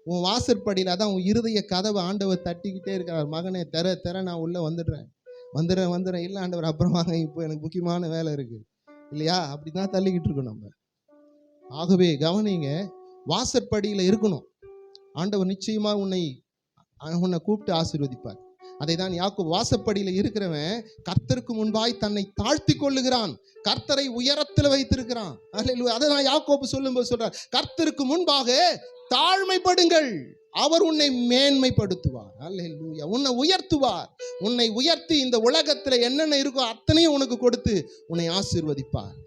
உன் வாசற்படியில் அதான் உன் இருதய கதவை ஆண்டவர் தட்டிக்கிட்டே இருக்கிறார். மகனே தெர தெர, நான் உள்ளே வந்துடுறேன். இல்லை ஆண்டவர் அப்புறம் வாங்க, இப்போ எனக்கு முக்கியமான வேலை இருக்கு இல்லையா? அப்படி தான் தள்ளிக்கிட்டு இருக்கோம் நம்ம. ஆகவே கவனிங்க, வாசற்படியில் இருக்கணும். ஆண்டவர் நிச்சயமாக உன்னை கூப்பிட்டு ஆசீர்வதிப்பார். அதை தான் யாக்கோபு, வாசப்படியில் இருக்கிறவன் கர்த்தருக்கு முன்பாய் தன்னை தாழ்த்தி கொள்ளுகிறான், கர்த்தரை உயரத்தில் வைத்திருக்கிறான். அதை தான் யாக்கோபு சொல்லும்போது சொல்றார், கர்த்தருக்கு முன்பாக தாழ்மைப்படுங்கள், அவர் உன்னை மேன்மைப்படுத்துவார். அல்லேலூயா. உன்னை உயர்த்துவார். உன்னை உயர்த்தி இந்த உலகத்துல என்னென்ன இருக்கோ அத்தனையும் உனக்கு கொடுத்து உன்னை ஆசீர்வதிப்பார்.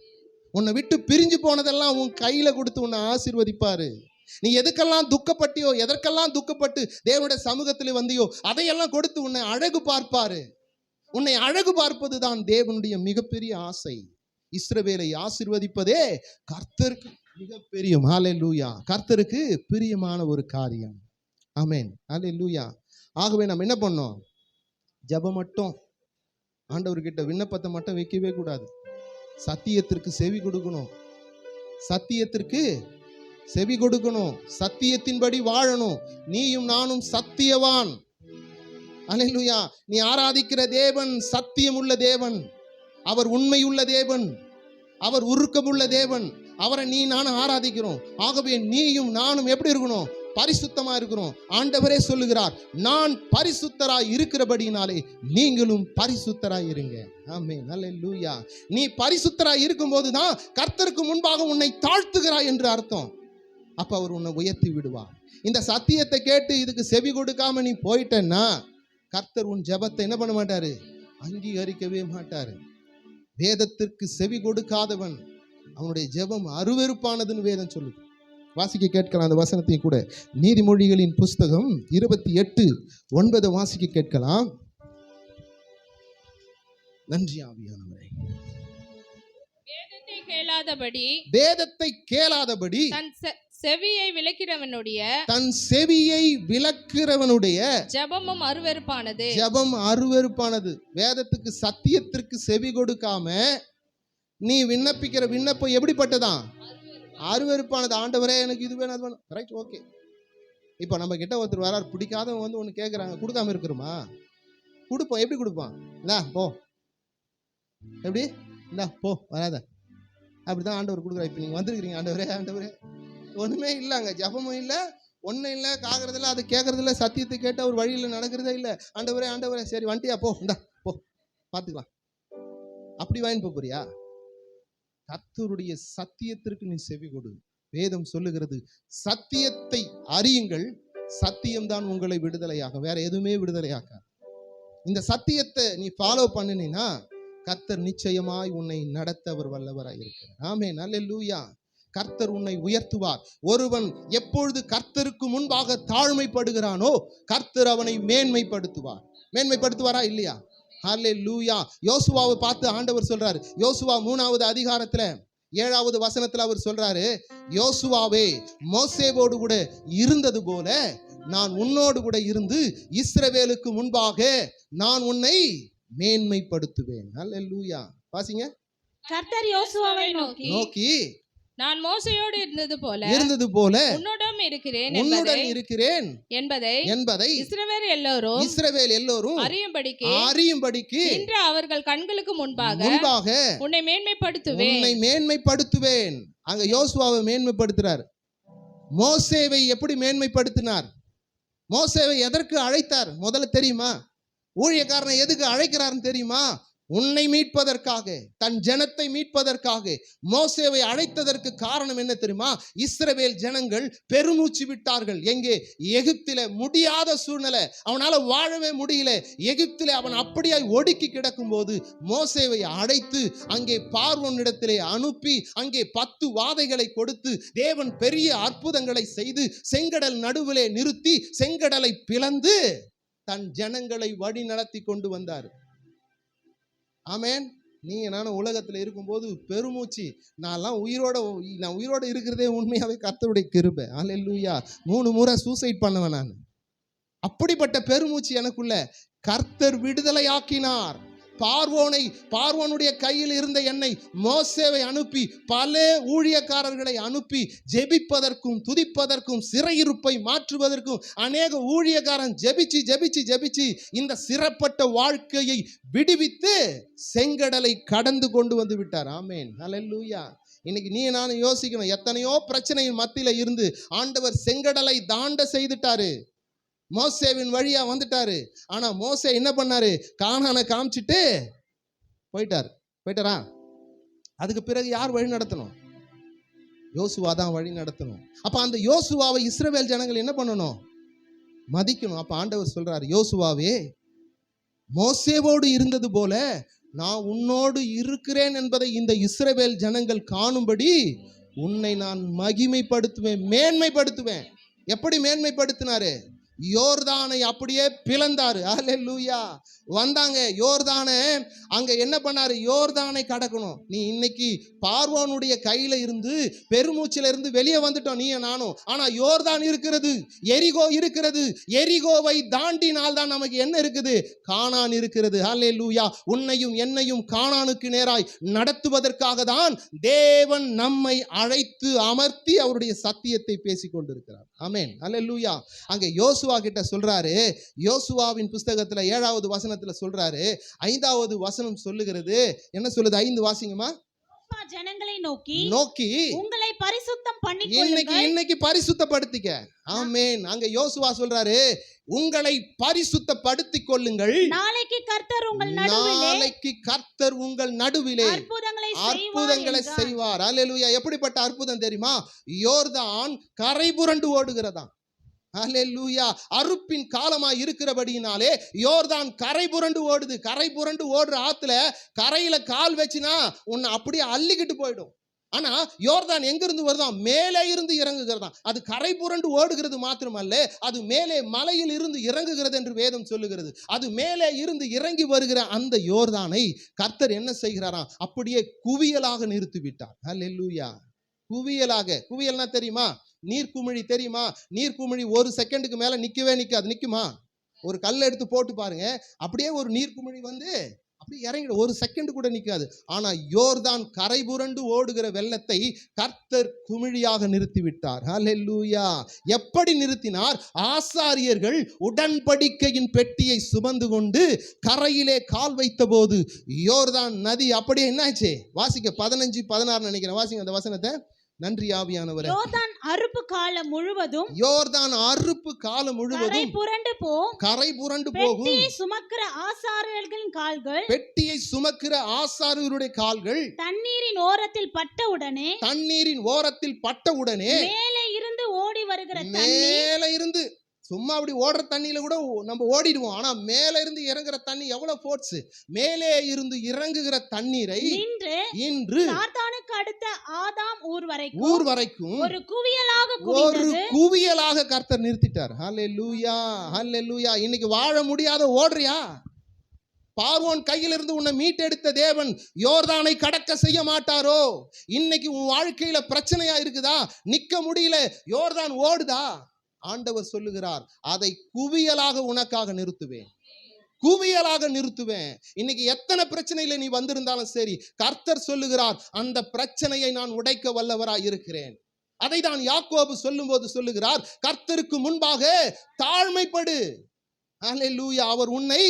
உன்னை விட்டு பிரிஞ்சு போனதெல்லாம் உன் கையில கொடுத்து உன்னை ஆசீர்வதிப்பாரு. நீ எதுக்கெல்லாம் துக்கப்பட்டியோ, எதற்கெல்லாம் துக்கப்பட்டு தேவனுடைய சமூகத்தில் வந்தியோ அதையெல்லாம் கொடுத்து உன்னை அழகு பார்ப்பாரு. உன்னை அழகு பார்ப்பது தான் தேவனுடைய மிகப்பெரிய ஆசை. இஸ்ரவேலை ஆசீர்வதிப்பதே கர்த்தருக்கு மிகப்பெரிய, ஹல்லேலூயா, கர்த்தருக்கு பிரியமான ஒரு காரியம். ஆமென், ஹல்லேலூயா. ஆகவே நம்ம என்ன பண்ணோம்? ஜெபம் மட்டும், ஆண்டவர்கிட்ட விண்ணப்பத்தை மட்டும் வைக்கவே கூடாது. சத்தியத்திற்கு செவி கொடுக்கணும். சத்தியத்திற்கு செவி கொடுக்கணும். சத்தியத்தின்படி வாழணும். நீயும் நானும் சத்தியவான். அல்லேலூயா. நீ ஆராதிக்கிற தேவன் சத்தியமுள்ள தேவன், அவர் உண்மையுள்ள தேவன், அவர் உருக்கமுள்ள தேவன். அவரை நீ நானும் ஆராதிக்கிறோம். ஆகவே நீயும் நானும் எப்படி இருக்கணும்? பரிசுத்தமா இருக்கிறோம். ஆண்டவரே சொல்லுகிறார், நான் பரிசுத்தராய் இருக்கிறபடினாலே நீங்களும் பரிசுத்தராய் இருங்க. ஆமென், அல்லேலூயா. நீ பரிசுத்தராய் இருக்கும்போது தான் கர்த்தருக்கு முன்பாக உன்னை தாழ்த்துகிறாய் என்று அர்த்தம். அப்ப அவர் உன்னை உயர்த்தி விடுவார். இந்த சத்தியத்தை கேட்டு இதுக்கு செவி கொடுக்காம நீ போயிட்டன்னா கர்த்தர் உன் ஜெபத்தை என்ன பண்ண மாட்டாரு? அங்கீகரிக்கவே மாட்டாரு. வேதத்திற்கு செவி கொடுக்காதவன், அவனுடைய ஜெபம் அருவருப்பானதுன்னு வேதம் சொல்லுது. வாசிக்க கேட்கலாம் அந்த வசனத்தையும் கூட. நீதிமொழிகளின் புஸ்தகம் 28:9 வாசிக்க கேட்கலாம். நன்றி ஆவியானவரே. வேதத்தை கேளாதபடி செவியை விலக்கிறவனுடைய ஜெபமும் அருவருப்பானது. வேதத்துக்கு சத்தியத்திற்கு செவி கொடுக்காம நீ விண்ணப்பிக்கிற விண்ணப்பம் எப்படிப்பட்டதான்? அருவருப்பானது. ஆண்டவரே எனக்கு இது வேணும் அது வேணும். Right, okay. இப்போ நம்ம கிட்ட ஒருத்தர் வரார், பிடிக்காதவங்க வந்து ஒன்று கேட்குறாங்க, கொடுக்காம இருக்கிறோமா? கொடுப்போம். எப்படி கொடுப்பான்? இந்தா போ, எப்படி இந்தா போ, வராத, அப்படிதான் ஆண்டவர் கொடுக்குறா. இப்போ நீங்கள் வந்துருக்கிறீங்க, ஆண்டவரே ஒன்றுமே இல்லைங்க, ஜபமும் இல்லை, ஒன்றும் இல்லை, காக்கிறதில்ல, அது கேட்கறதில்ல, சத்தியத்தை கேட்டு அவர் வழியில் நடக்கிறதே இல்லை. ஆண்டவரே சரி வந்துட்டியா, போ, இந்தா போ, பார்த்துக்கலாம். அப்படி வாங்கிட்டு போறியா? கர்த்தருடைய சத்தியத்திற்கு நீ செவி கொடு. வேதம் சொல்லுகிறது, சத்தியத்தை அறியுங்கள், சத்தியம்தான் உங்களை விடுதலையாக, வேற எதுவுமே விடுதலையாக்க. இந்த சத்தியத்தை நீ ஃபாலோ பண்ணினா கர்த்தர் நிச்சயமாய் உன்னை நடத்த அவர் வல்லவராய் இருக்கிறார். ஆமென், அல்லேலூயா. கர்த்தர் உன்னை உயர்த்துவார். ஒருவன் எப்பொழுது கர்த்தருக்கு முன்பாக தாழ்மைப்படுகிறானோ கர்த்தர் அவனை மேன்மைப்படுத்துவார். மேன்மைப்படுத்துவாரா இல்லையா? ஹல்லேலூயா. யோசுவாவை பார்த்து ஆண்டவர் சொல்றாரு, யோசுவா 3வது அதிகாரத்துல 7வது வசனத்துல அவர் சொல்றாரு, யோசுவாவே, மோசேவோடு கூட இருந்தது போல நான் உன்னோடு கூட இருந்து இஸ்ரவேலுக்கு முன்பாக நான் உன்னை மேன்மைப்படுத்துவேன். ஹல்லேலூயா. வாசிங்க. கர்த்தர் யோசுவாவை நோக்கி நான் மோசேயோடு இருந்தது போல உன்னுடன் இருக்கிறேன் என்பதை இஸ்ரவேல் எல்லோரும் அறியும்படிக்கு இன்று அவர்கள் கண்களுக்கு முன்பாக உன்னை மேன்மைப்படுத்துவேன். அங்க யோசுவாவை மேன்மைப்படுத்துறார். மோசேவை எப்படி மேன்மைப்படுத்தினார்? மோசேவை எதற்கு அழைத்தார் முதல்ல தெரியுமா? ஊழியக்காரனை எதுக்கு அழைக்கிறாருன்னு தெரியுமா? உன்னை மீட்பதற்காக, தன் ஜனத்தை மீட்பதற்காக மோசேவை அழைத்ததற்கு காரணம் என்ன தெரியுமா? இஸ்ரவேல் ஜனங்கள் பெருமூச்சு விட்டார்கள். எங்கே? எகிப்திலே. முடியாத சூழ்நிலை, அவனால வாழவே முடியல. எகிப்திலே அவன் அப்படியே ஒடுக்கி கிடக்கும் போது மோசேவை அழைத்து அங்கே பார்வோனிடத்திலே அனுப்பி அங்கே 10 வாதைகளை கொடுத்து தேவன் பெரிய அற்புதங்களை செய்து செங்கடல் நடுவிலே நிறுத்தி செங்கடலை பிளந்து தன் ஜனங்களை வழி நடத்தி கொண்டு வந்தார். ஆமென். நீங்க நானும் உலகத்துல இருக்கும்போது பெருமூச்சு, நான் உயிரோட இருக்கிறதே உண்மையாவே கர்த்தருடைய கிருபை. அல்லேலூயா. 3 முறை சூசைட் பண்ணுவேன் நான். அப்படிப்பட்ட பெருமூச்சு எனக்குள்ள. கர்த்தர் விடுதலை ஆக்கினார். பார்வோனுடைய கையில் இருந்த என்னை மோசேவை அனுப்பி பல ஊழியக்காரர்களை அனுப்பி ஜெபிப்பதற்கும் துதிப்பதற்கும் சிறையிருப்பை மாற்றுவதற்கும் அநேக ஊழியக்காரன் ஜெபிச்சு இந்த சிறப்பட்ட வாழ்க்கையை விடுவித்து செங்கடலை கடந்து கொண்டு வந்து விட்டார். ஆமென். அல்லேலூயா. இன்னைக்கு நீ நானும் யோசிக்கணும், எத்தனையோ பிரச்சனையின் மத்தியில இருந்து ஆண்டவர் செங்கடலை தாண்ட செய்துட்டாரு. மோசேவின் வழியா வந்துட்டாரு. ஆனா மோசே என்ன பண்ணாரு? கானானை காமிச்சிட்டு போயிட்டாரா? அதுக்கு பிறகு யார் வழி நடத்தணும்? யோசுவா தான் வழி நடத்தணும். அப்ப அந்த யோசுவாவை இஸ்ரவேல் ஜனங்கள் என்ன பண்ணணும்? மதிக்கணும். அப்ப ஆண்டவர் சொல்றாரு, யோசுவாவே, மோசேவோடு இருந்தது போல நான் உன்னோடு இருக்கிறேன் என்பதை இந்த இஸ்ரவேல் ஜனங்கள் காணும்படி உன்னை நான் மகிமைப்படுத்துவேன், மேன்மைப்படுத்துவேன். எப்படி மேன்மைப்படுத்தினாரு? யோர்தானை அப்படியே பிளந்தாரு. அல்லேலூயா. வந்தாங்க யோர்தானை, அங்க என்ன பண்ணாரு? யோர்தானை கடக்கணும். நீ இன்னைக்கு பார்வோனுடைய கையில இருந்து பெருமூச்சில இருந்து வெளியே வந்துட்டோம் நீ நானும். ஆனா யோர்தான் இருக்கிறது, எரிகோ இருக்கிறது. எரிகோவை தாண்டினால் தான் நமக்கு என்ன இருக்குது? கானான் இருக்கிறது. அல்லேலூயா. உன்னையும் என்னையும் கானானுக்கு நேராய் நடத்துவதற்காக தான் தேவன் நம்மை அழைத்து அமர்த்தி அவருடைய சத்தியத்தை பேசிக் கொண்டிருக்கிறார். ஆமென். அல்லேலூயா. அங்க யோசுவா கிட்ட சொல்றாரு. யோசுவாவின் புஸ்தகத்துல 7வது வசனத்துல சொல்றாரு. 5வது வசனம் சொல்லுகிறது. என்ன சொல்லுது? 5 வாசிங்கம்மா. ஜனங்களை நோக்கி உங்களை பரிசுத்தம் பண்ணிக்கொள்ளுங்கள். இன்னைக்கு பரிசுத்தப்படுத்திக்க. ஆமென். அங்க யோசுவா சொல்றாரு, உங்களை பரிசுத்தப்படுத்திக் கொள்ளுங்கள். நாளைக்கு கர்த்தர் உங்கள் நடுவிலே அற்புதங்களை செய்வார். அல்லேலூயா. எப்படிப்பட்ட அற்புதம் தெரியுமா? யோர்தான் கரை புரண்டு ஓடுகிறதா. அல்லேலூயா. அறுப்பின் காலமாய் இருக்கிறபடியினாலே யோர்தான் கரை புரண்டு ஓடுது. கரை புரண்டு ஓடுற ஆத்துல கரையில கால் வச்சுனா உன்னை அப்படியே அள்ளிக்கிட்டு போயிடும். ஆனா யோர்தான் எங்கிருந்து வருதான்? மேலே இருந்து இறங்குகிறதான். அது கரை புரண்டு ஓடுகிறது மாத்திரமல்ல, அது மேலே மலையில் இருந்து இறங்குகிறது என்று வேதம் சொல்லுகிறது. அது மேலே இருந்து இறங்கி வருகிற அந்த யோர்தானை கர்த்தர் என்ன செய்கிறாராம்? அப்படியே குவியலாக நிறுத்தி விட்டார். அல்லேலூயா. குவியல்னா தெரியுமா? நீர்க்குமிழி தெரியுமா? நீர்க்குமிழி 1 செகண்டுக்கு மேல நிக்கவே நிக்காது. நிக்குமா? ஒரு கல்லை எடுத்து போட்டு பாருங்க, அப்படியே ஒரு நீர்க்குமிழி வந்து அப்படி இறங்கிடும். 1 செகண்ட் கூட நிக்காது. ஆனா யோர்தான் கரை புரண்டு ஓடுகிற வெள்ளத்தை கர்த்தர் குமிழியாக நிறுத்திவிட்டார். அல்லேலூயா. எப்படி நிறுத்தினார்? ஆசாரியர்கள் உடன்படிக்கையின் பெட்டியை சுமந்து கொண்டு கரையிலே கால் வைத்த போது யோர்தான் நதி அப்படியே என்னாச்சு? வாசிக்க 15-16 நினைக்கிறேன். வாசிங்க அந்த வசனத்தை. நன்றி ஆவியானவரே. யோர்தான் அறுப்பு காலம் முழுவதும் கரை புரண்டு போகும். பெட்டியை சுமக்கிற ஆசாரியர்களுடைய கால்கள் தண்ணீரின் ஓரத்தில் பட்டவுடனே மேலே இருந்து ஓடி வருகிற தண்ணீர், சும்மா அப்படி ஓடுற தண்ணியில கூட நம்ம ஓடிடுவோம். ஆனா மேல இருந்து இறங்குற தண்ணி எவ்வளவு ஃபோர்ஸ்! மேலே இருந்து இறங்குகிற தண்ணீரை இன்று சாத்தானுக்கு அடுத்த ஆதாம் ஊர் வரைக்கும் ஒரு குவியலாக கர்த்தர் நிறுத்திட்டார். ஹல்லேலூயா. ஹல்லேலூயா. இன்னைக்கு வாழ முடியாத ஓடுறியா? பார்வோன் கையிலிருந்து உன்னை மீட்டெடுத்த தேவன் யோர்தானை கடக்க செய்ய மாட்டாரோ? இன்னைக்கு உன் வாழ்க்கையில பிரச்சனையா இருக்குதா? நிக்க முடியல, யோர்தான் ஓடுதா? ஆண்டவர் சொல்லுகிறார், அதை குவியலாக உனக்காக நிறுத்துவேன். இன்னைக்கு எத்தனை பிரச்சனையில நீ வந்திருந்தாலும் சரி, கர்த்தர் சொல்லுகிறார், அந்த பிரச்சனையை நான் உடைக்க வல்லவராய் இருக்கிறேன். அதை தான் யாக்கோபு சொல்லும்போது சொல்லுகிறார், கர்த்தருக்கு முன்பாக தாழ்மைப்படு. அல்லேலூயா. அவர் உன்னை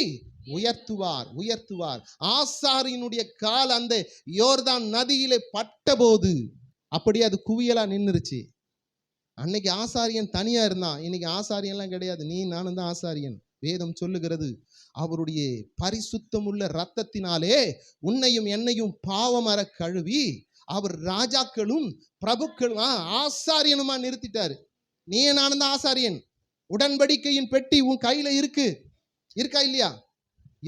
உயர்த்துவார். ஆசாரியனுடைய கால் அந்த யோர்தான் நதியிலே பட்டபோது அப்படியே அது குவியலா நின்றுச்சு. அன்னைக்கு ஆசாரியன் தனியா இருந்தான், இன்னைக்கு ஆசாரியன்லாம் கிடையாது. நீ நானும் தான் ஆசாரியன். வேதம் சொல்லுகிறது அவருடைய பரிசுத்தமுள்ள இரத்தத்தினாலே உன்னையும் என்னையும் பாவமர கழுவி அவர் ராஜாக்களும் பிரபுக்களும் ஆசாரியனுமா நிறுத்திட்டாரு. நீ நானும் தான் ஆசாரியன். உடன்படிக்கையின் பெட்டி உன் கையில இருக்கா இல்லையா?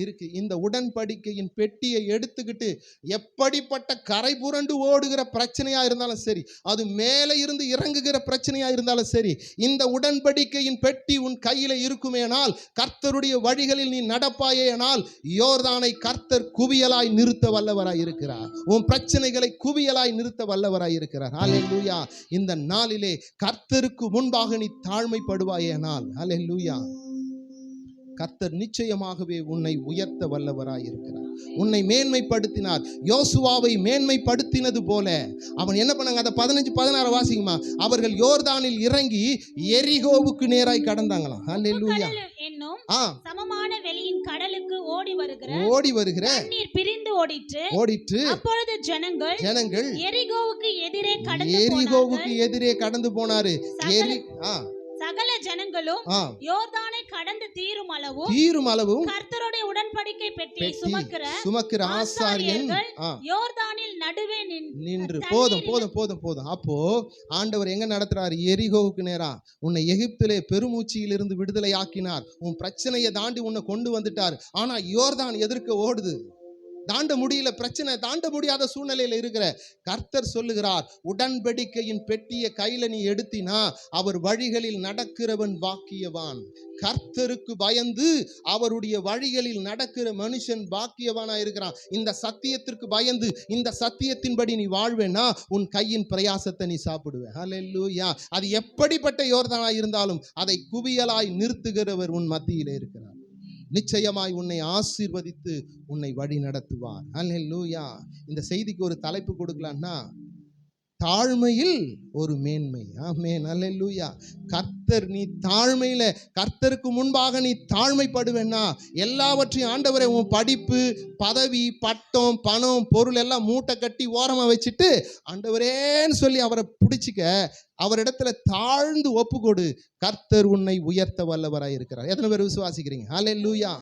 இருக்கு. இந்த உடன்படிக்கையின் பெட்டியை எடுத்துக்கிட்டு எப்படிப்பட்ட கரை புரண்டு ஓடுகிற பிரச்சனையா இருந்தாலும் சரி, அது மேலே இருந்து இறங்குகிற பிரச்சனையா இருந்தாலும் சரி, இந்த உடன்படிக்கையின் பெட்டி உன் கையில இருக்குமேனால், கர்த்தருடைய வழிகளில் நீ நடப்பாயேனால், யோர்தானை கர்த்தர் குவியலாய் நிறுத்த வல்லவராய் இருக்கிறார். உன் பிரச்சனைகளை குவியலாய் நிறுத்த வல்லவராய் இருக்கிறார். ஹல்லேலூயா. இந்த நாளிலே கர்த்தருக்கு முன்பாக நீ தாழ்மைப்படுவாயேனால், ஹல்லேலூயா, கர்த்தர் நிச்சயமாகவே உன்னை உயர்த்த வல்லவராய் இருக்கிறார். உன்னை மேன்மைப்படுத்தினார். யோசுவாவை மேன்மைப்படுத்தினது போல அவன் என்ன பண்ணாங்க? அதை 15-16 வாசிக்குமா. அவர்கள் யோர்தானில் இறங்கி எரிகோவுக்கு நேராய் கடந்தாங்களாம். ஹல்லேலூயா. சமமான வெளியின் கடலுக்கு ஓடி வருகிற தண்ணீர் பிரிந்து ஓடிற்று. அப்பொழுது ஜனங்கள் எரிகோவுக்கு எதிரே கடந்து போனாரு. சகல ஜனங்களும் யோர்தானை கடந்து தீரும் அளவும் கர்த்தருடைய உடன்படிக்கை பெட்டியை சுமக்கிற ஆசாரியன் யோர்தானில் நடுவே நின்று போதும். அப்போ ஆண்டவர் எங்க நடத்துறாரு? எரிகோவுக்கு நேரா. உன்னை எகிப்திலே பெருமூச்சியில் இருந்து விடுதலை ஆக்கினார். உன் பிரச்சனையை தாண்டி உன்னை கொண்டு வந்துட்டார். ஆனா யோர்தான் எதிர்க்க ஓடுது. தாண்ட முடியல. பிரச்சனை தாண்ட முடியாத சூழ்நிலையில இருக்கிற கர்த்தர் சொல்லுகிறார், உடன்படிக்கையின் பெட்டியை கையில நீ எடுத்தினா அவர் வழிகளில் நடக்கிறவன் பாக்கியவான். கர்த்தருக்கு பயந்து அவருடைய வழிகளில் நடக்கிற மனுஷன் பாக்கியவானா இருக்கிறான். இந்த சத்தியத்திற்கு பயந்து இந்த சத்தியத்தின்படி நீ வாழ்வேனா உன் கையின் பிரயாசத்தை நீ சாப்பிடுவே. ஹல்லேலூயா. அது எப்படிப்பட்ட யோர்தானா இருந்தாலும் அதை குவியலாய் நிறுத்துகிறவர் உன் மத்தியிலே இருக்கிறார். நிச்சயமாய் உன்னை ஆசீர்வதித்து உன்னை வழி நடத்துவார். ஹல்லேலூயா. இந்த செய்திக்கு ஒரு தலைப்பு கொடுக்கலாம்னா, தாழ்மையில் ஒரு மேன்மை. ஆமென். ஹல்லேலூயா. கர்த்தர் நீ தாழ்மையில கர்த்தருக்கு முன்பாக நீ தாழ்மைப்படுவேன்னா எல்லாவற்றையும் ஆண்டவரே உன் படிப்பு, பதவி, பட்டம், பணம், பொருள் எல்லாம் மூட்டை கட்டி ஓரமா வச்சுட்டு ஆண்டவரேன்னு சொல்லி அவரை பிடிச்சிக்க, அவரிடத்துல தாழ்ந்து ஒப்புக்கொடு. கர்த்தர் உன்னை உயர்த்த வல்லவராய் இருக்கிறார். எத்தனை பேர் விசுவாசிக்கிறீங்க? ஹல்லேலூயா.